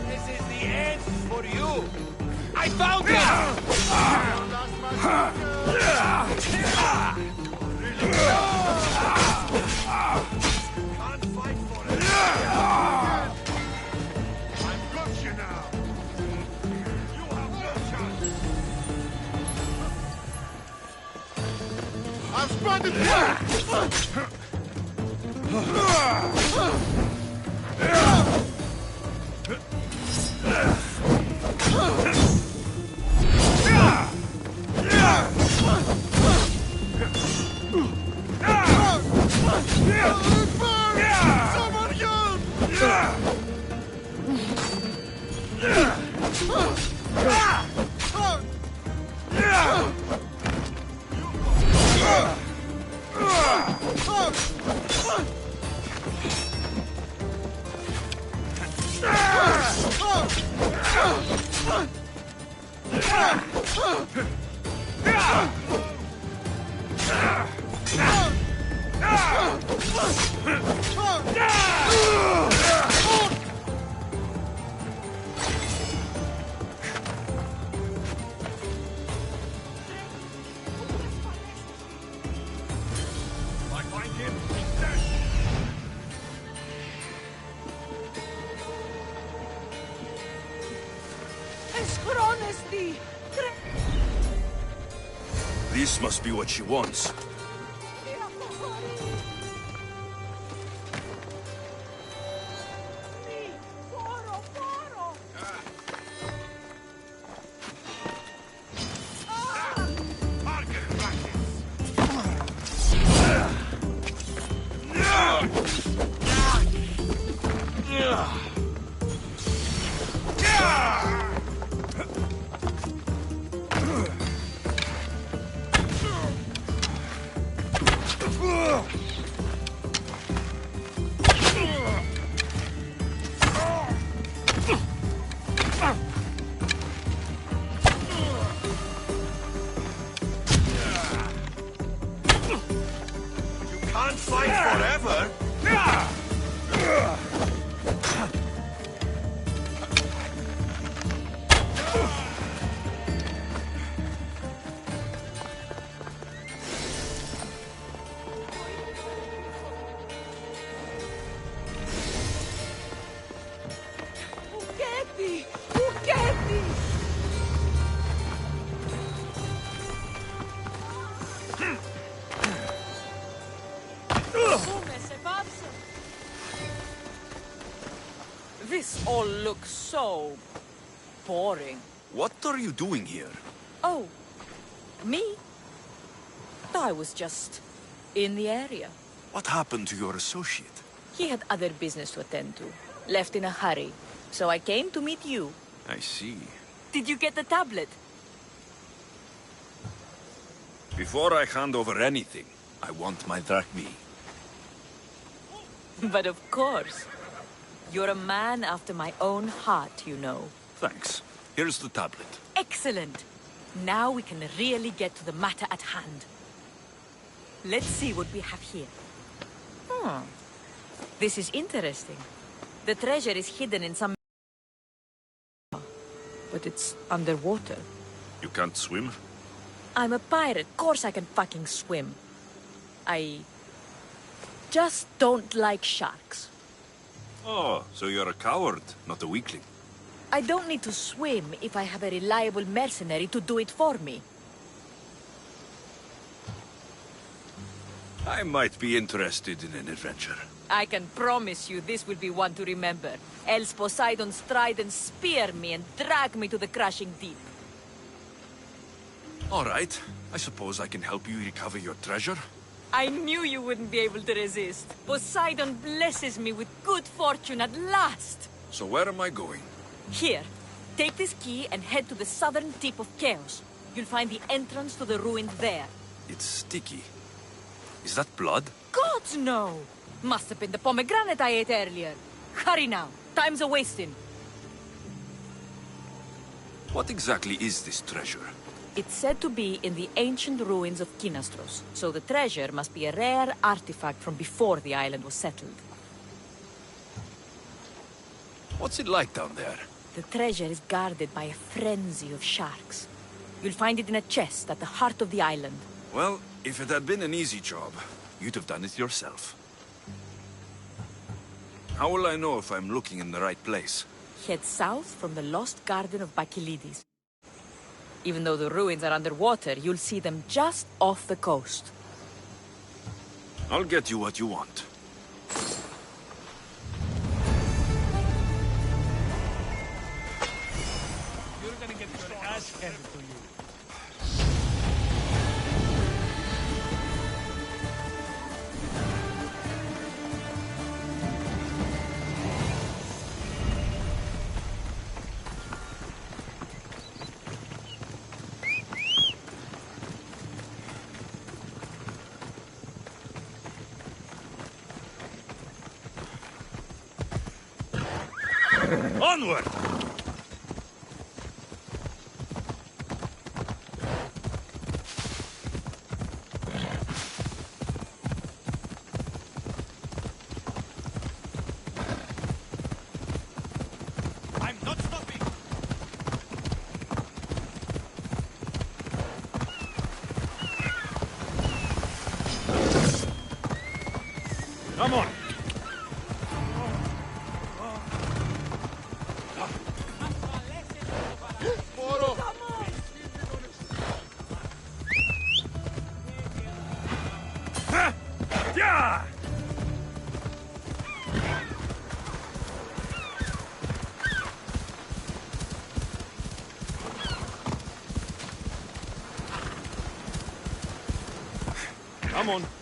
This is the end for you. I found Can't fight for it. I've got you now. You have no chance. I've spotted you. This must be what she wants. Can't fight forever! This all looks so boring. What are you doing here? Oh, me? I was just in the area. What happened to your associate? He had other business to attend to. Left in a hurry. So I came to meet you. I see. Did you get the tablet? Before I hand over anything, I want my drachmi. But of course. You're a man after my own heart, you know. Thanks. Here's the tablet. Excellent. Now we can really get to the matter at hand. Let's see what we have here. This is interesting. The treasure is hidden in some... but it's underwater. You can't swim? I'm a pirate. Of course I can fucking swim. I just don't like sharks. Oh, so you're a coward, not a weakling. I don't need to swim if I have a reliable mercenary to do it for me. I might be interested in an adventure. I can promise you this will be one to remember. Else Poseidon's trident spear me and drag me to the crashing deep. All right. I suppose I can help you recover your treasure. I knew you wouldn't be able to resist. Poseidon blesses me with good fortune at last. So where am I going? Here, take this key and head to the southern tip of Chaos. You'll find the entrance to the ruins there. It's sticky. Is that blood? God, no! Must have been the pomegranate I ate earlier. Hurry now. Time's a-wasting. What exactly is this treasure? It's said to be in the ancient ruins of Kinastros, so the treasure must be a rare artifact from before the island was settled. What's it like down there? The treasure is guarded by a frenzy of sharks. You'll find it in a chest at the heart of the island. Well, if it had been an easy job, you'd have done it yourself. How will I know if I'm looking in the right place? Head south from the lost garden of Bacchylides. Even though the ruins are underwater, you'll see them just off the coast. I'll get you what you want. You're gonna get your ass handed to you. Onward! Come on.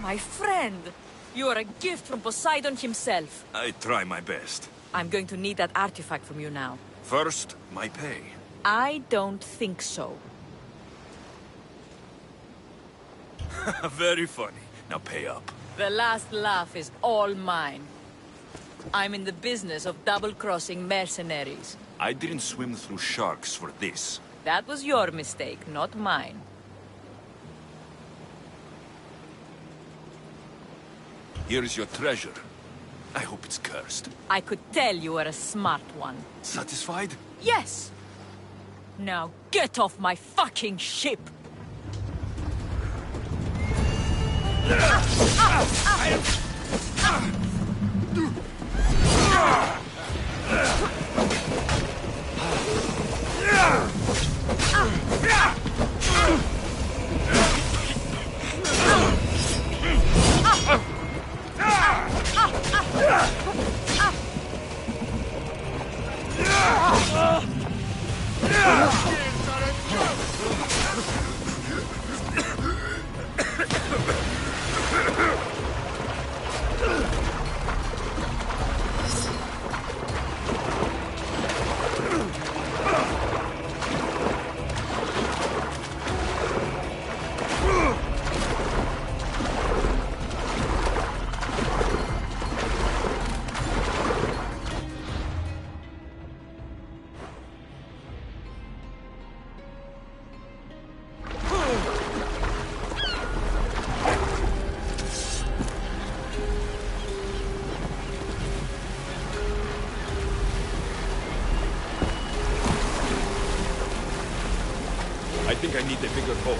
My friend! You are a gift from Poseidon himself. I try my best. I'm going to need that artifact from you now. First, my pay. I don't think so. Very funny. Now pay up. The last laugh is all mine. I'm in the business of double-crossing mercenaries. I didn't swim through sharks for this. That was your mistake, not mine. Here's your treasure. I hope it's cursed. I could tell you were a smart one. Satisfied? Yes! Now get off my fucking ship! I think I need a bigger boat.